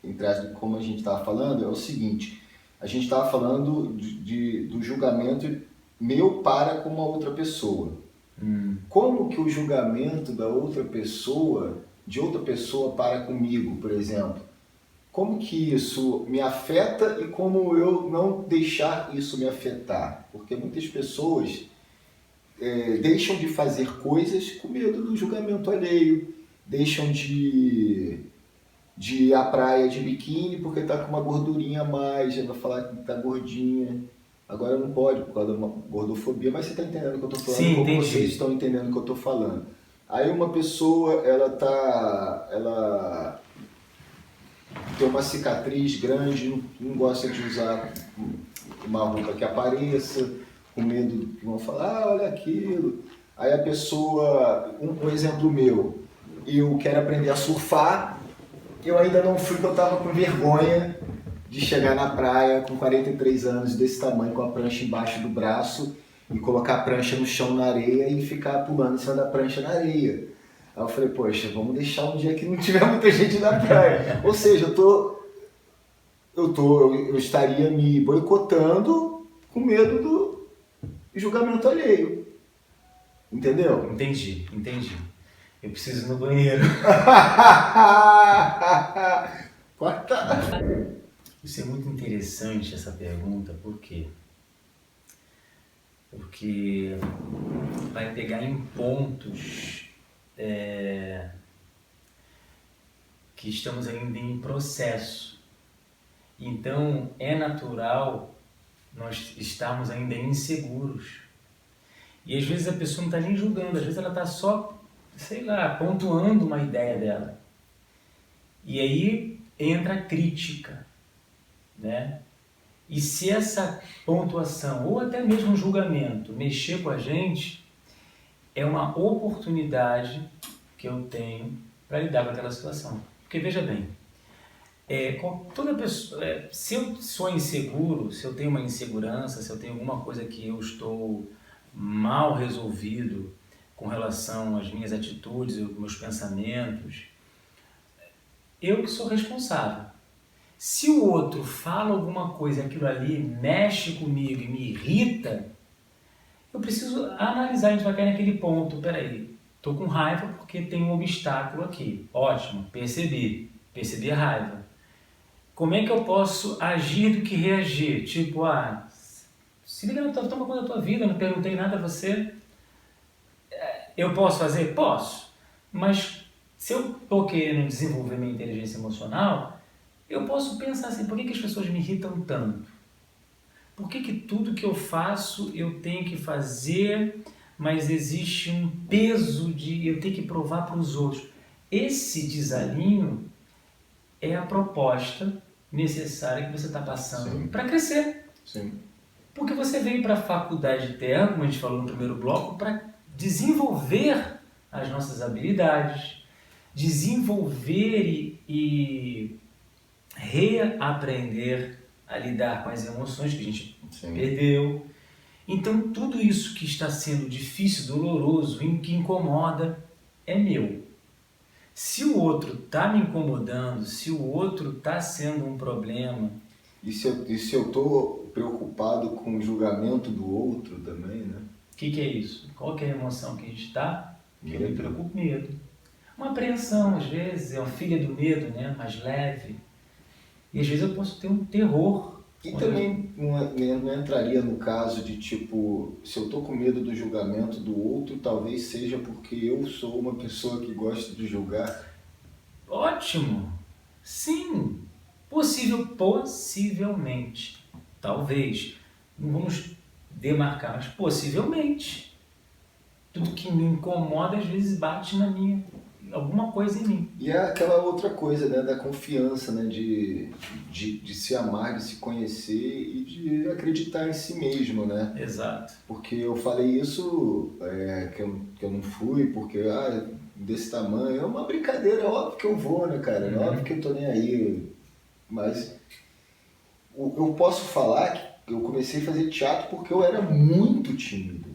entre aspas, como a gente estava falando, é o seguinte, a gente estava falando do julgamento meu para com uma outra pessoa. Como que o julgamento da outra pessoa, de outra pessoa para comigo, por exemplo, como que isso me afeta e como eu não deixar isso me afetar? Porque muitas pessoas deixam de fazer coisas com medo do julgamento alheio, deixam de ir à praia de biquíni porque está com uma gordurinha a mais, vai falar que está gordinha. Agora não pode por causa da gordofobia, mas você está entendendo o que eu estou falando? Sim, como entendi. vocês estão entendendo o que eu estou falando. Aí uma pessoa, ela tem uma cicatriz grande, não gosta de usar uma roupa que apareça, com medo que vão falar, olha aquilo. Aí a pessoa, um exemplo meu, eu quero aprender a surfar, eu ainda não fui porque eu estava com vergonha de chegar na praia com 43 anos, desse tamanho, com a prancha embaixo do braço e colocar a prancha no chão na areia e ficar pulando em cima da prancha na areia. Aí eu falei, poxa, vamos deixar um dia que não tiver muita gente na praia. Ou seja, eu estaria me boicotando com medo do julgamento alheio. Entendeu? Entendi. Eu preciso ir no banheiro. Isso é muito interessante, essa pergunta, por quê? Porque vai pegar em pontos que estamos ainda em processo. Então, é natural nós estarmos ainda inseguros. E às vezes a pessoa não está nem julgando, às vezes ela está só, pontuando uma ideia dela. E aí entra a crítica, né? E se essa pontuação, ou até mesmo um julgamento, mexer com a gente, é uma oportunidade que eu tenho para lidar com aquela situação. Porque veja bem, toda pessoa, se eu sou inseguro, se eu tenho uma insegurança, se eu tenho alguma coisa que eu estou mal resolvido com relação às minhas atitudes, aos meus pensamentos, eu que sou responsável. Se o outro fala alguma coisa, aquilo ali mexe comigo e me irrita, eu preciso analisar, a gente vai cair naquele ponto, peraí, estou com raiva porque tem um obstáculo aqui. Ótimo, percebi a raiva. Como é que eu posso agir do que reagir? Tipo, se liga, toma conta da tua vida, não perguntei nada a você. Eu posso fazer? Posso. Mas se eu estou querendo desenvolver minha inteligência emocional, eu posso pensar assim, por que as pessoas me irritam tanto? Por que tudo que eu faço eu tenho que fazer, mas existe um peso de eu ter que provar para os outros? Esse desalinho é a proposta necessária que você está passando para crescer. Sim. Porque você veio para a faculdade de terra, como a gente falou no primeiro bloco, para desenvolver as nossas habilidades, desenvolver e reaprender a lidar com as emoções que a gente perdeu. Então, tudo isso que está sendo difícil, doloroso, que incomoda, é meu. Se o outro está me incomodando, se o outro está sendo um problema... E se eu estou preocupado com o julgamento do outro também, né? O que é isso? Qual que é a emoção que a gente está? Que eu me preocupo, medo. Uma apreensão, às vezes, é uma filha do medo, né? Mais leve. E às vezes eu posso ter um terror. E também não entraria no caso de, tipo, se eu estou com medo do julgamento do outro, talvez seja porque eu sou uma pessoa que gosta de julgar? Ótimo! Sim! Possivelmente. Talvez. Não vamos demarcar, mas possivelmente. Tudo que me incomoda, às vezes, bate na minha... alguma coisa em mim. E é aquela outra coisa, né, da confiança, né, de se amar, de se conhecer e de acreditar em si mesmo, né? Exato. Porque eu falei isso, que eu não fui, porque desse tamanho, é uma brincadeira, é óbvio que eu vou, né, cara? É óbvio que eu tô nem aí, mas Eu posso falar que eu comecei a fazer teatro porque eu era muito tímido.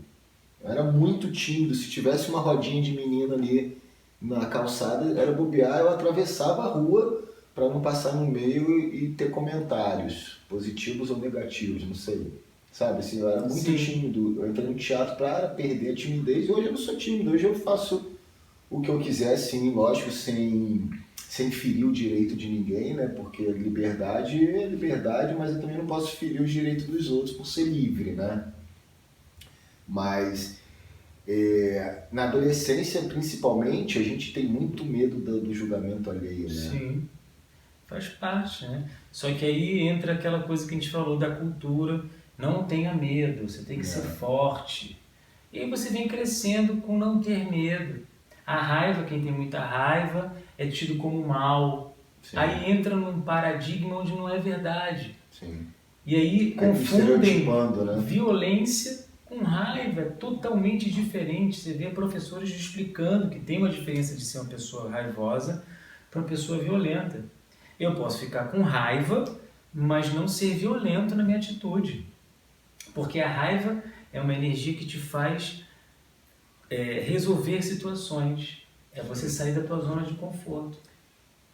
Eu era muito tímido. Se tivesse uma rodinha de menina ali na calçada, era bobear, eu atravessava a rua para não passar no meio e ter comentários, positivos ou negativos, não sei. Sabe, assim, eu era muito Sim. tímido. Eu entrei no teatro para perder a timidez e hoje eu não sou tímido. Hoje eu faço o que eu quiser, sim, lógico, sem ferir o direito de ninguém, né? Porque liberdade é liberdade, mas eu também não posso ferir os direitos dos outros por ser livre, né? Mas na adolescência, principalmente, a gente tem muito medo do julgamento alheio, né? Sim, faz parte, né? Só que aí entra aquela coisa que a gente falou da cultura, não tenha medo, você tem que ser É, forte. E aí você vem crescendo com não ter medo. A raiva, quem tem muita raiva, é tido como mal. sim, Aí entra num paradigma onde não é verdade. sim. E aí Aí confundem estereotipando, né? violência com raiva, é totalmente diferente. Você vê professores explicando que tem uma diferença de ser uma pessoa raivosa para uma pessoa violenta. Eu posso ficar com raiva, mas não ser violento na minha atitude. Porque a raiva é uma energia que te faz resolver situações. É você sair da tua zona de conforto.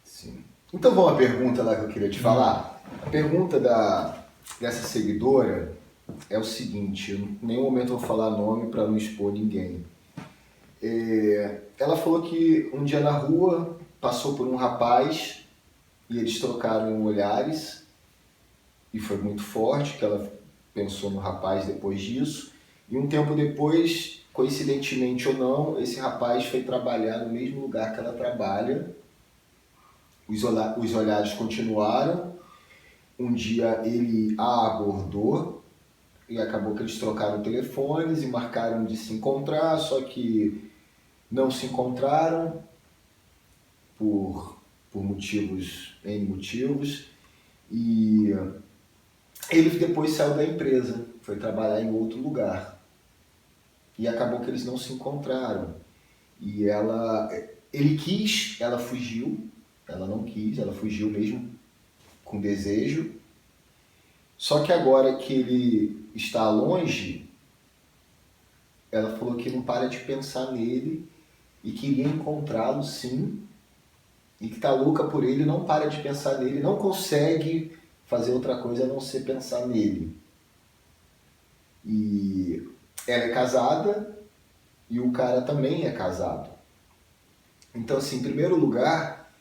Sim. Então vamos à pergunta lá que eu queria te falar. A pergunta dessa seguidora é o seguinte, eu em nenhum momento eu vou falar nome para não expor ninguém. Ela falou que um dia na rua passou por um rapaz e eles trocaram olhares e foi muito forte que ela pensou no rapaz depois disso. E um tempo depois, coincidentemente ou não, esse rapaz foi trabalhar no mesmo lugar que ela trabalha. Os olhares continuaram. Um dia ele a abordou e acabou que eles trocaram telefones e marcaram de se encontrar, só que não se encontraram por motivos, N motivos, e ele depois saiu da empresa, foi trabalhar em outro lugar. E acabou que eles não se encontraram. E ele quis, ela fugiu, ela não quis, ela fugiu mesmo com desejo. Só que agora que ele está longe, ela falou que não para de pensar nele e queria encontrá-lo sim, e que está louca por ele, não para de pensar nele, não consegue fazer outra coisa a não ser pensar nele. E ela é casada e o cara também é casado. Então, assim, em primeiro lugar,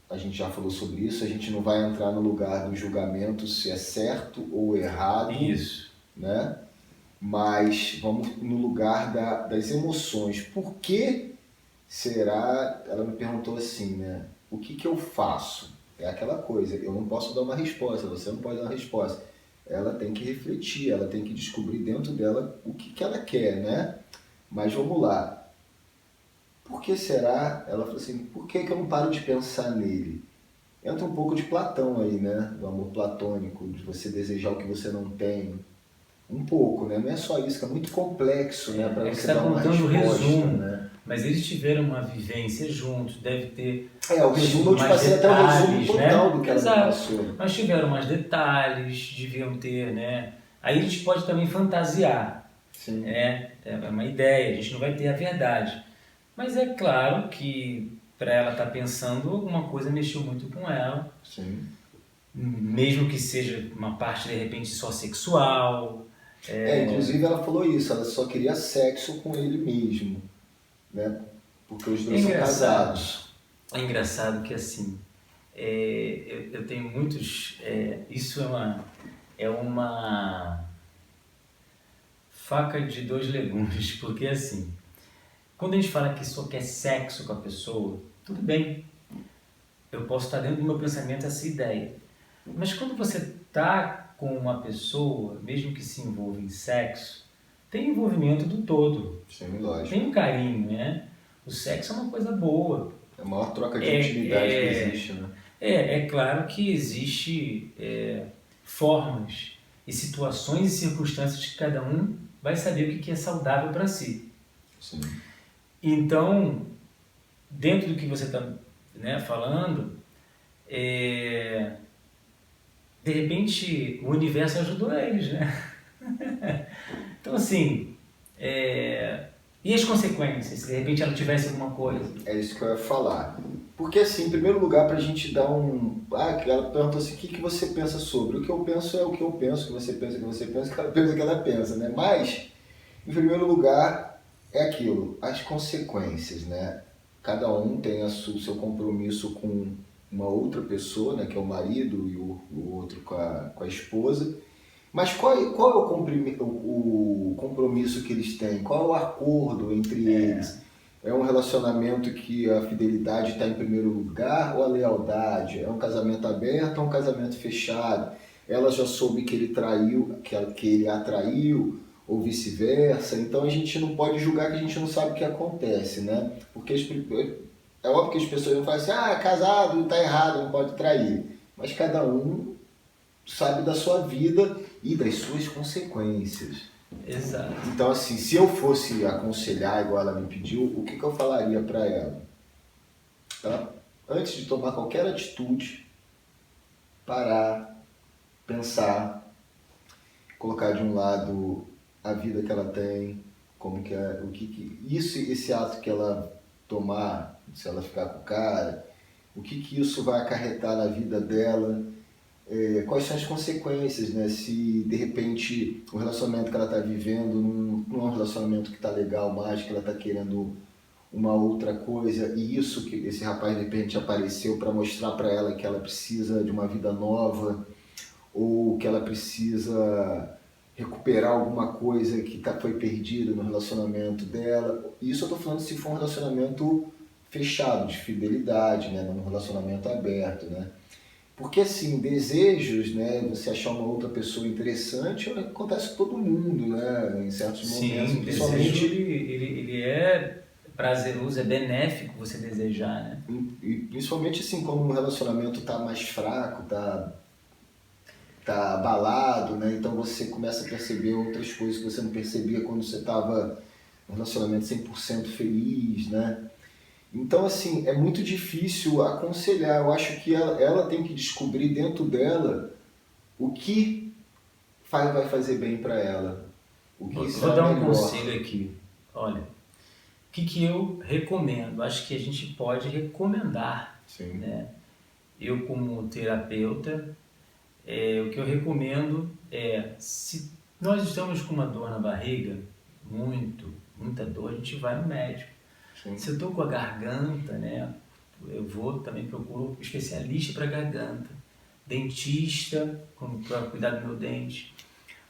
a gente já falou sobre isso, a gente não vai entrar no lugar do julgamento se é certo ou errado, Isso. né? Mas vamos no lugar das emoções. Por que será? Ela me perguntou assim, né? O que eu faço? É aquela coisa, eu não posso dar uma resposta, você não pode dar uma resposta. Ela tem que refletir, ela tem que descobrir dentro dela o que ela quer, né? Mas vamos lá. Por que será? Ela falou assim, por que eu não paro de pensar nele? Entra um pouco de Platão aí, né? Do amor platônico, de você desejar o que você não tem. Um pouco, né? Não é só isso, que é muito complexo, né? Para É que você você está dar uma contando o resposta, resumo, né? mas eles tiveram uma vivência juntos, deve ter O resumo eu te mais passei até o resumo detalhes, total né? do que ela me Exato. passou. Mas tiveram mais detalhes, deviam ter, né? Aí a gente pode também fantasiar, Sim, né? É uma ideia, a gente não vai ter a verdade. Mas é claro que para ela estar pensando, alguma coisa mexeu muito com ela, sim. mesmo que seja uma parte de repente só sexual. Inclusive ela falou isso, ela só queria sexo com ele mesmo, né? Porque os É dois são engraçado, casados. é engraçado que assim, eu tenho muitos. Isso é uma faca de dois legumes, porque assim, quando a gente fala que só quer sexo com a pessoa, tudo bem, eu posso estar dentro do meu pensamento essa ideia. Mas quando você está com uma pessoa, mesmo que se envolva em sexo, tem envolvimento do todo, Sim, lógico. tem um carinho, né? O sexo é uma coisa boa. É a maior troca de É, intimidade que é, existe, né? é claro que existe formas e situações e circunstâncias que cada um vai saber o que é saudável para si. Sim. Então, dentro do que você está, né, falando, de repente o universo ajudou eles, né? Então assim, e as consequências, se de repente ela tivesse alguma coisa? É isso que eu ia falar. Porque assim, em primeiro lugar, pra gente dar um... ela perguntou assim, o que você pensa sobre? O que eu penso é o que eu penso, o que você pensa, o que você pensa, o que ela pensa, o que ela pensa, né? Mas, em primeiro lugar, é aquilo, as consequências, né? Cada um tem o seu compromisso com uma outra pessoa, né? Que é o marido, e o outro com a esposa. Mas qual é o compromisso que eles têm? Qual é o acordo entre eles? É um relacionamento que a fidelidade está em primeiro lugar ou a lealdade? É um casamento aberto ou um casamento fechado? Ela já soube que ele traiu, que ele a traiu, ou vice-versa. Então a gente não pode julgar que a gente não sabe o que acontece, né? Porque é óbvio que as pessoas vão falar assim, casado, está errado, não pode trair. Mas cada um sabe da sua vida e das suas consequências. Exato. Então, assim, se eu fosse aconselhar, igual ela me pediu, o que eu falaria para ela? Antes de tomar qualquer atitude, parar, pensar, colocar de um lado a vida que ela tem, como que é, esse ato que ela tomar, se ela ficar com o cara, o que isso vai acarretar na vida dela, quais são as consequências, né? Se de repente o relacionamento que ela está vivendo não é um relacionamento que está legal mais, que ela está querendo uma outra coisa, e isso que esse rapaz de repente apareceu para mostrar para ela que ela precisa de uma vida nova, ou que ela precisa recuperar alguma coisa que foi perdida no relacionamento dela. Isso eu estou falando se for um relacionamento fechado, de fidelidade, né? Não um relacionamento aberto, né? Porque assim, desejos, né, você achar uma outra pessoa interessante, acontece com todo mundo, né, em certos momentos. Sim, desejo ele é prazeroso, é benéfico você desejar, né? E principalmente assim, quando um relacionamento está mais fraco, tá abalado, né, então você começa a perceber outras coisas que você não percebia quando você estava num relacionamento 100% feliz, né? Então, assim, é muito difícil aconselhar. Eu acho que ela tem que descobrir dentro dela o que vai fazer bem para ela. O que Vou dar um conselho aqui. Olha, o que eu recomendo? Acho que a gente pode recomendar. Sim. Né? Eu, como terapeuta, o que eu recomendo se nós estamos com uma dor na barriga, muita dor, a gente vai no médico. Sim. Se eu estou com a garganta, né, eu vou também procuro especialista para garganta, dentista para cuidar do meu dente.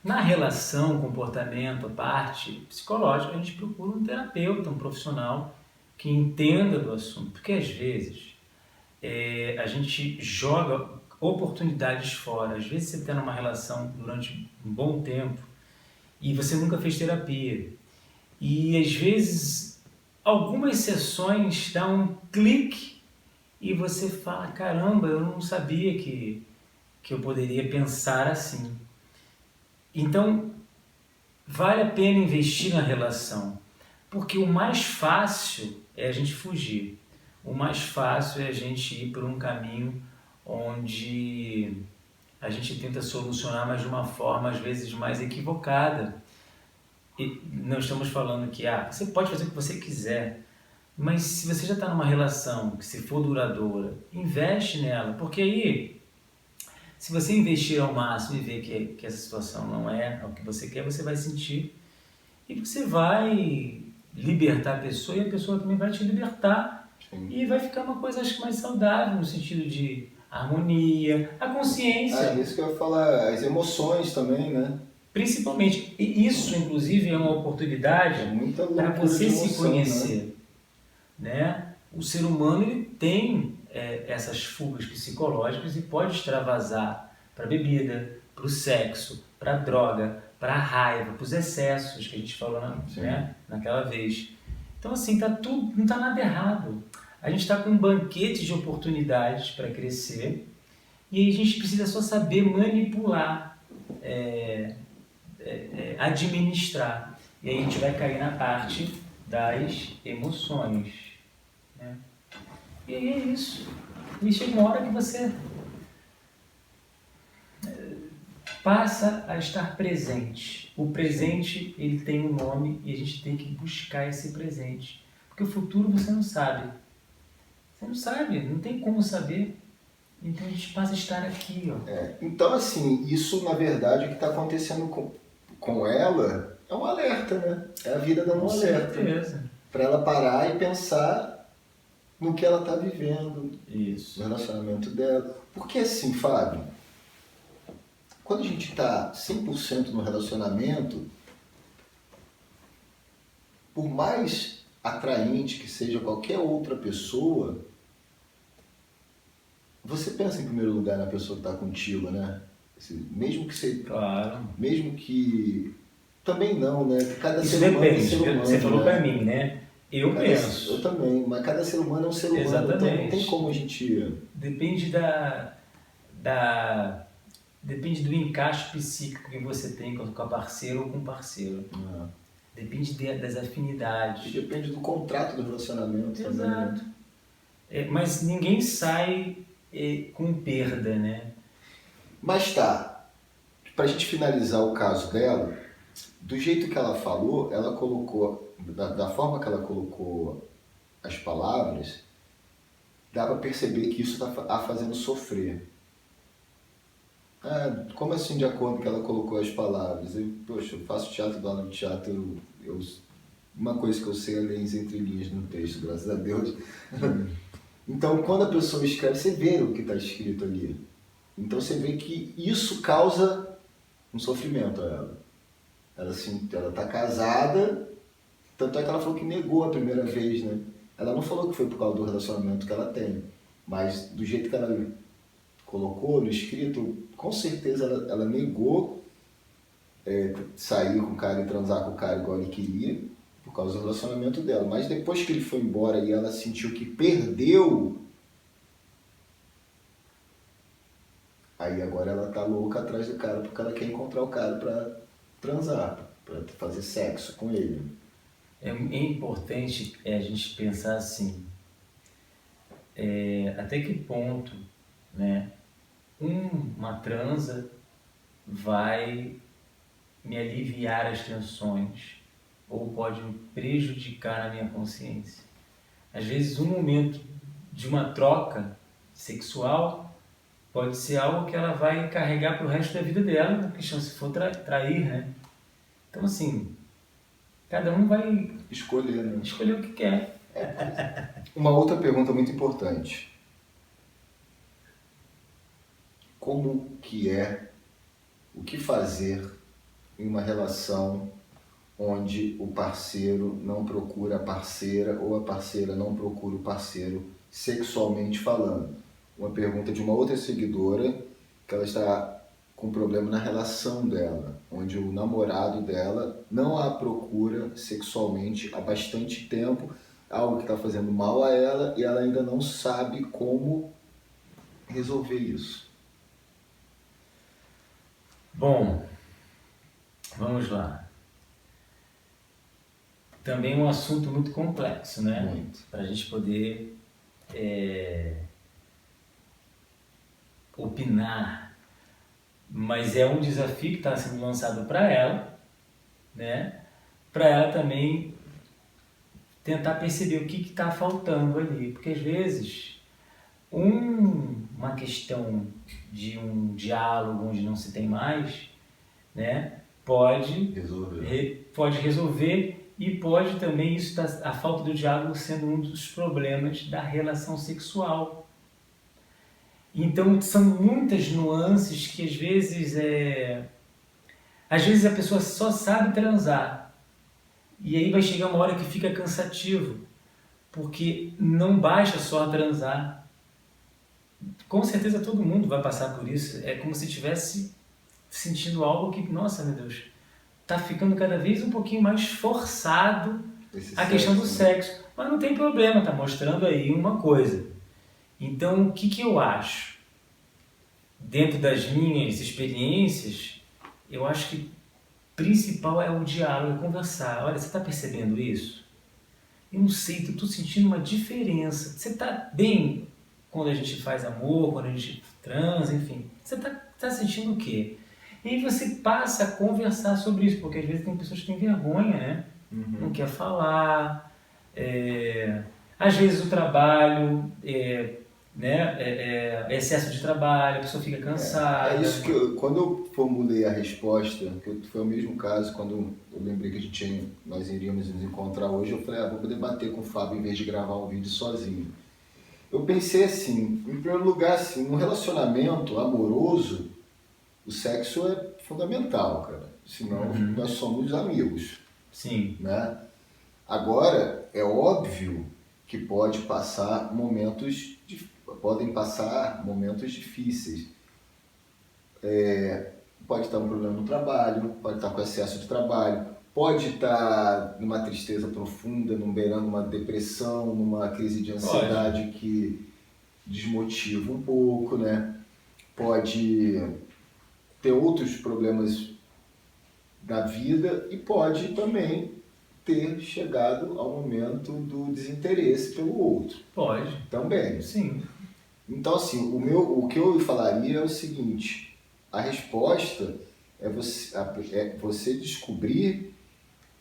Na relação, comportamento, a parte psicológica, a gente procura um terapeuta, um profissional que entenda do assunto, porque às vezes a gente joga oportunidades fora. Às vezes você está numa relação durante um bom tempo e você nunca fez terapia. E às vezes algumas sessões dão um clique e você fala, caramba, eu não sabia que eu poderia pensar assim. Então, vale a pena investir na relação, porque o mais fácil é a gente fugir. O mais fácil é a gente ir por um caminho onde a gente tenta solucionar, mas de uma forma às vezes mais equivocada. E não estamos falando que você pode fazer o que você quiser, mas se você já está numa relação que se for duradoura, investe nela, porque aí, se você investir ao máximo e ver que essa situação não é o que você quer, você vai sentir e você vai libertar a pessoa e a pessoa também vai te libertar. Sim. E vai ficar uma coisa, acho que mais saudável, no sentido de harmonia, a consciência. Isso que eu ia falar, as emoções também, né? Principalmente, e isso inclusive é uma oportunidade para você se conhecer. Né? O ser humano ele tem essas fugas psicológicas e pode extravasar para a bebida, para o sexo, para a droga, para a raiva, para os excessos que a gente falou naquela vez. Então assim, não está nada errado. A gente está com um banquete de oportunidades para crescer e aí a gente precisa só saber manipular, administrar. E aí a gente vai cair na parte das emoções. Né? E aí é isso. E chega uma hora que você passa a estar presente. O presente, ele tem um nome e a gente tem que buscar esse presente. Porque o futuro você não sabe. Você não sabe, não tem como saber. Então a gente passa a estar aqui, ó. Então, assim, isso na verdade o que está acontecendo com ela é um alerta, né? É a vida dando um alerta. Com certeza. Para ela parar e pensar no que ela está vivendo, Isso. no relacionamento dela. Porque assim, Fábio, quando a gente está 100% no relacionamento, por mais atraente que seja qualquer outra pessoa, você pensa em primeiro lugar na pessoa que está contigo, né? Mesmo que você... Claro. Mesmo que... Também não, né? Cada Isso ser humano é um depende. ser humano, Você falou né? pra mim, né? Eu penso. Eu também, mas cada ser humano é um ser humano. Exatamente. Então não tem como a gente... Depende depende do encaixe psíquico que você tem com a parceira ou com o parceiro. Depende das afinidades. E depende do contrato do relacionamento. Exato. Também, né? Mas ninguém sai com perda, né? Mas tá, pra gente finalizar o caso dela, do jeito que ela falou, ela colocou, da forma que ela colocou as palavras, dá pra perceber que isso tá a fazendo sofrer. Como assim, de acordo que ela colocou as palavras? Poxa, eu faço teatro, dou aula de teatro, uma coisa que eu sei é ler as entrelinhas no texto, graças a Deus. Então, quando a pessoa escreve, você vê o que está escrito ali. Então, você vê que isso causa um sofrimento a ela. Ela está casada, tanto é que ela falou que negou a primeira vez, né? Ela não falou que foi por causa do relacionamento que ela tem, mas do jeito que ela colocou no escrito, com certeza ela negou sair com o cara e transar com o cara igual ele queria, por causa do relacionamento dela. Mas depois que ele foi embora e ela sentiu que perdeu, aí agora ela tá louca atrás do cara, porque ela quer encontrar o cara pra transar, pra fazer sexo com ele. É importante a gente pensar assim, até que ponto, né, uma transa vai me aliviar as tensões ou pode me prejudicar na minha consciência. Às vezes um momento de uma troca sexual pode ser algo que ela vai carregar para o resto da vida dela, na questão se for trair, né? Então assim, cada um vai escolher, né? Escolher o que quer. Uma outra pergunta muito importante. Como que o que fazer em uma relação onde o parceiro não procura a parceira ou a parceira não procura o parceiro sexualmente falando? Uma pergunta de uma outra seguidora, que ela está com problema na relação dela, onde o namorado dela não a procura sexualmente há bastante tempo, algo que está fazendo mal a ela e ela ainda não sabe como resolver isso. Bom, vamos lá. Também é um assunto muito complexo, né? Muito. Para a gente poder opinar. Mas é um desafio que está sendo lançado para ela, né? Para ela também tentar perceber o que está faltando ali. Porque às vezes uma questão de um diálogo onde não se tem mais, né, pode resolver e pode também isso a falta do diálogo sendo um dos problemas da relação sexual. Então são muitas nuances que às vezes a pessoa só sabe transar e aí vai chegar uma hora que fica cansativo, porque não basta só transar. Com certeza todo mundo vai passar por isso. É como se estivesse sentindo algo que, nossa, meu Deus, está ficando cada vez um pouquinho mais forçado a questão do sexo. Mas não tem problema, está mostrando aí uma coisa. Então, o que eu acho? Dentro das minhas experiências, eu acho que o principal é o diálogo, é conversar. Olha, você está percebendo isso? eu não sei, eu tô sentindo uma diferença. Você tá bem quando a gente faz amor, quando a gente transa, enfim. Você tá sentindo o quê? E aí você passa a conversar sobre isso, porque às vezes tem pessoas que têm vergonha, né? Não quer falar. é, Às vezes o trabalho, né? Excesso de trabalho, a pessoa fica cansada. É isso que quando eu formulei a resposta, que foi o mesmo caso, quando eu lembrei que nós iríamos nos encontrar hoje, eu falei, vou poder bater com o Fábio em vez de gravar um vídeo sozinho. Eu pensei assim, em primeiro lugar, assim, um relacionamento amoroso, o sexo é fundamental, cara. Senão nós somos amigos, Sim, né? Agora, é óbvio que podem passar momentos difíceis. Pode estar um problema no trabalho, pode estar com excesso de trabalho, pode estar numa tristeza profunda, beirando uma depressão, numa crise de ansiedade que desmotiva um pouco, né? Pode ter outros problemas da vida e pode também ter chegado ao momento do desinteresse pelo outro. pode. Também. Sim. Então, assim, o que eu falaria é o seguinte: a resposta é você descobrir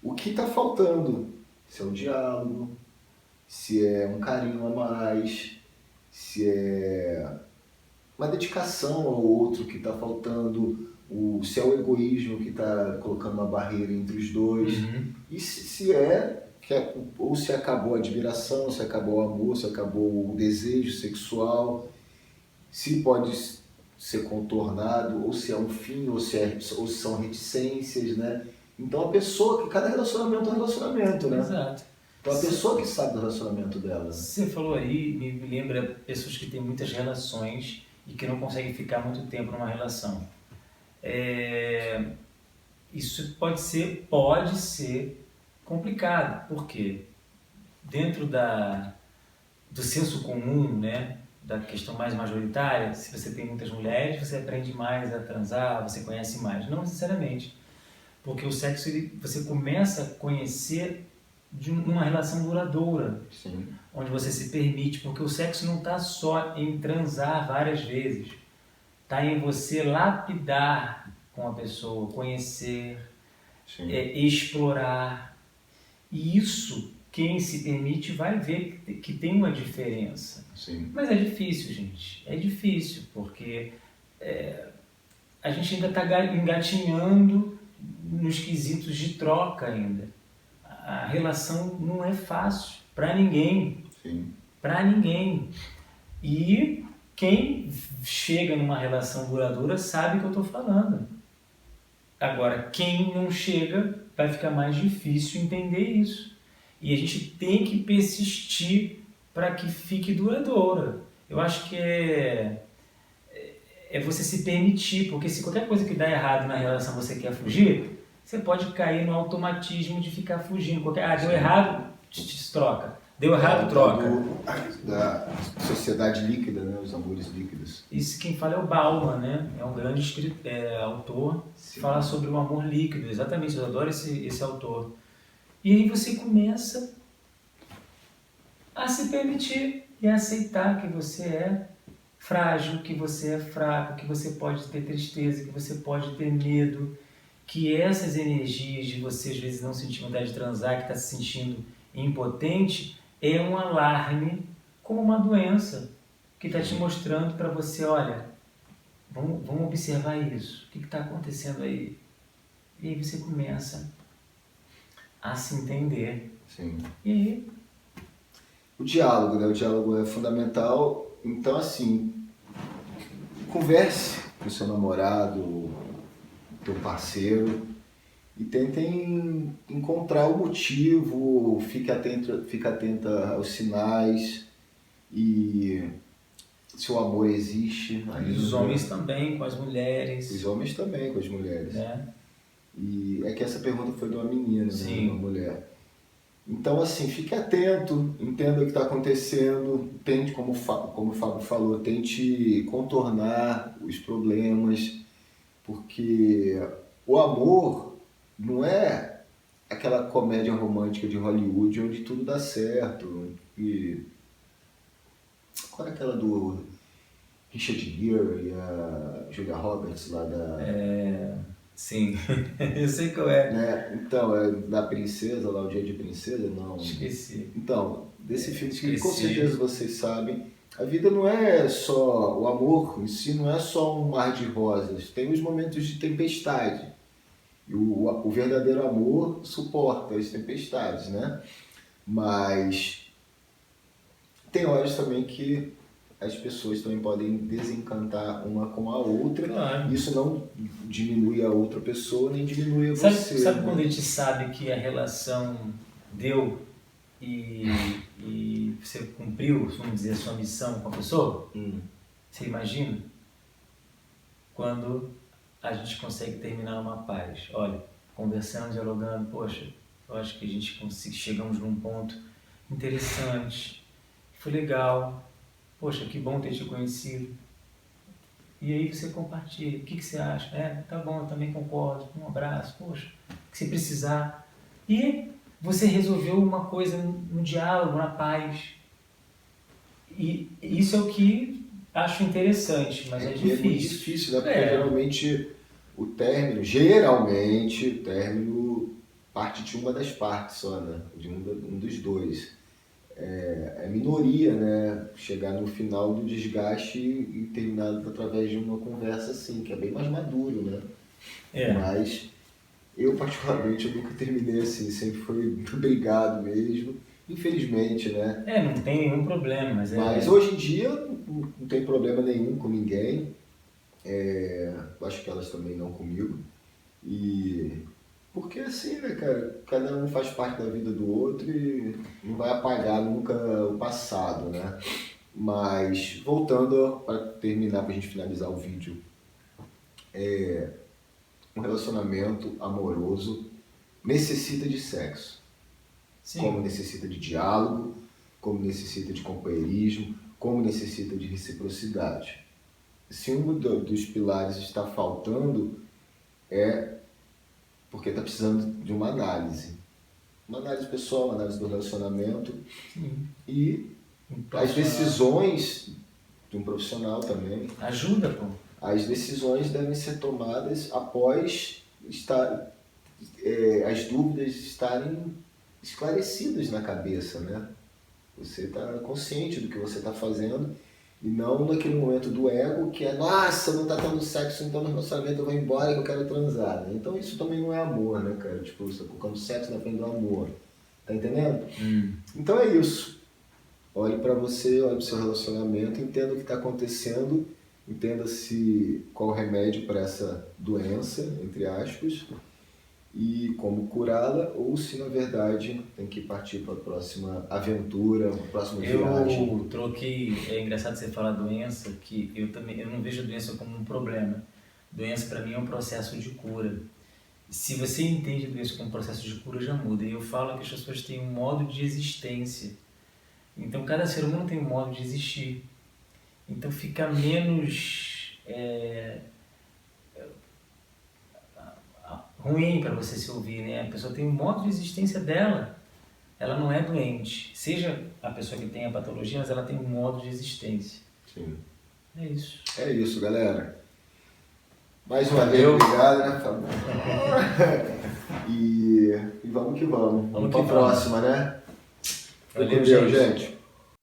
o que está faltando. Se é o diálogo, se é um carinho a mais, se é uma dedicação ao outro que está faltando, se é o egoísmo que está colocando uma barreira entre os dois, e ou se acabou a admiração, se acabou o amor, se acabou o desejo sexual, se pode ser contornado, ou se é um fim, ou se são reticências, né? Então que cada relacionamento é um relacionamento, né? Exato. Então a pessoa que sabe do relacionamento dela. Você falou aí, me lembra pessoas que têm muitas relações e que não conseguem ficar muito tempo numa relação. Isso pode ser complicado, porque dentro do senso comum, né, da questão mais majoritária, se você tem muitas mulheres, você aprende mais a transar, você conhece mais. Não necessariamente, porque o sexo você começa a conhecer de uma relação duradoura. Sim. Onde você se permite, porque o sexo não está só em transar várias vezes, está em você lapidar com a pessoa, conhecer, explorar. E isso, quem se permite vai ver que tem uma diferença. Sim. Mas é difícil, gente. É difícil, porque a gente ainda está engatinhando nos quesitos de troca ainda. A relação não é fácil para ninguém. Sim. Para ninguém. E quem chega numa relação duradoura sabe o que eu estou falando. Agora, quem não chega, vai ficar mais difícil entender isso. E a gente tem que persistir para que fique duradoura. Eu acho que é você se permitir, porque se qualquer coisa que dá errado na relação você quer fugir, você pode cair no automatismo de ficar fugindo. Deu errado, te troca. Deu errado, troca. Da sociedade líquida, né? Os amores líquidos. Isso quem fala é o Bauman, né? É um grande autor que fala sobre o amor líquido. Exatamente, eu adoro esse autor. E aí você começa a se permitir e a aceitar que você é frágil, que você é fraco, que você pode ter tristeza, que você pode ter medo, que essas energias de você às vezes não sentir vontade de transar, que está se sentindo impotente, é um alarme como uma doença que está te mostrando para você, olha, vamos observar isso, o que está acontecendo aí? E aí você começa a se entender. Sim. E aí? O diálogo, né? O diálogo é fundamental. Então, assim, converse com o seu namorado, teu parceiro, e tentem encontrar o motivo, fique atenta aos sinais, e se o amor existe. Os homens também, com as mulheres. Os homens também, com as mulheres. Né? E é que essa pergunta foi de uma menina, Sim. Né? Uma mulher. Então, assim, fique atento, entenda o que está acontecendo, tente, como o Fábio falou, tente contornar os problemas, porque o amor não é aquela comédia romântica de Hollywood onde tudo dá certo. E qual é aquela do Richard Gere e a Julia Roberts lá da... Sim, eu sei qual é. Né? Então, é da princesa, lá o Dia de Princesa, não. Esqueci. Então, desse filme que com Esqueci. certeza vocês sabem, a vida não é só, o amor em si não é só um mar de rosas, tem os momentos de tempestade. E o verdadeiro amor suporta as tempestades, né? Mas tem horas também que as pessoas também podem desencantar uma com a outra. Claro. Isso não diminui a outra pessoa, nem diminui a você. Sabe né? quando a gente sabe que a relação deu e você cumpriu, vamos dizer, a sua missão com a pessoa? Você imagina? Quando a gente consegue terminar numa paz. Olha, conversando, dialogando, poxa, eu acho que a gente chegamos num ponto interessante, foi legal, poxa, que bom ter te conhecido. E aí você compartilha, o que você acha? Tá bom, eu também concordo, um abraço, poxa, o que você precisar. E você resolveu uma coisa no diálogo, na paz. E isso é o que acho interessante, mas é difícil. É muito difícil, né? Porque geralmente o término parte de uma das partes só, né? De um dos dois. É minoria, né? Chegar no final do desgaste e terminar através de uma conversa assim, que é bem mais maduro, né? Mas eu, particularmente, eu nunca terminei assim, sempre foi brigado mesmo, infelizmente, né? Não tem nenhum problema, Mas hoje em dia não tem problema nenhum com ninguém, acho que elas também não comigo, porque assim, né, cara, cada um faz parte da vida do outro e não vai apagar nunca o passado, né? Mas, voltando para terminar, para a gente finalizar o vídeo, um relacionamento amoroso necessita de sexo. Sim. Como necessita de diálogo, como necessita de companheirismo, como necessita de reciprocidade. Se um dos pilares está faltando, porque está precisando de uma análise. Uma análise pessoal, uma análise do relacionamento. Sim. E as decisões de um profissional também. Ajuda, pô. As decisões devem ser tomadas após as dúvidas estarem esclarecidas na cabeça, né? Você está consciente do que você está fazendo e não naquele momento do ego que nossa, não está tendo sexo, então no relacionamento eu vou embora que eu quero transar, né? Então isso também não é amor, né, cara? Tipo, você está colocando sexo na frente do amor. Tá entendendo? Então é isso. Olhe para você, olhe para o seu relacionamento, entenda o que está acontecendo, entenda qual o remédio para essa doença, entre aspas, e como curá-la, ou se na verdade tem que partir para a próxima aventura, para a próxima viagem. Eu troquei, é engraçado você falar doença, que eu não vejo a doença como um problema. Doença para mim é um processo de cura. Se você entende a doença como um processo de cura, já muda. E eu falo que as pessoas têm um modo de existência. Então cada ser humano tem um modo de existir. Então fica menos ruim para você se ouvir, né? A pessoa tem um modo de existência dela. Ela não é doente. Seja a pessoa que tem a patologia, mas ela tem um modo de existência. Sim. É isso. É isso, galera. Mais uma vez, obrigado, né, Fábio? E vamos que vamos. Vamos para a próxima, né? Valeu, gente.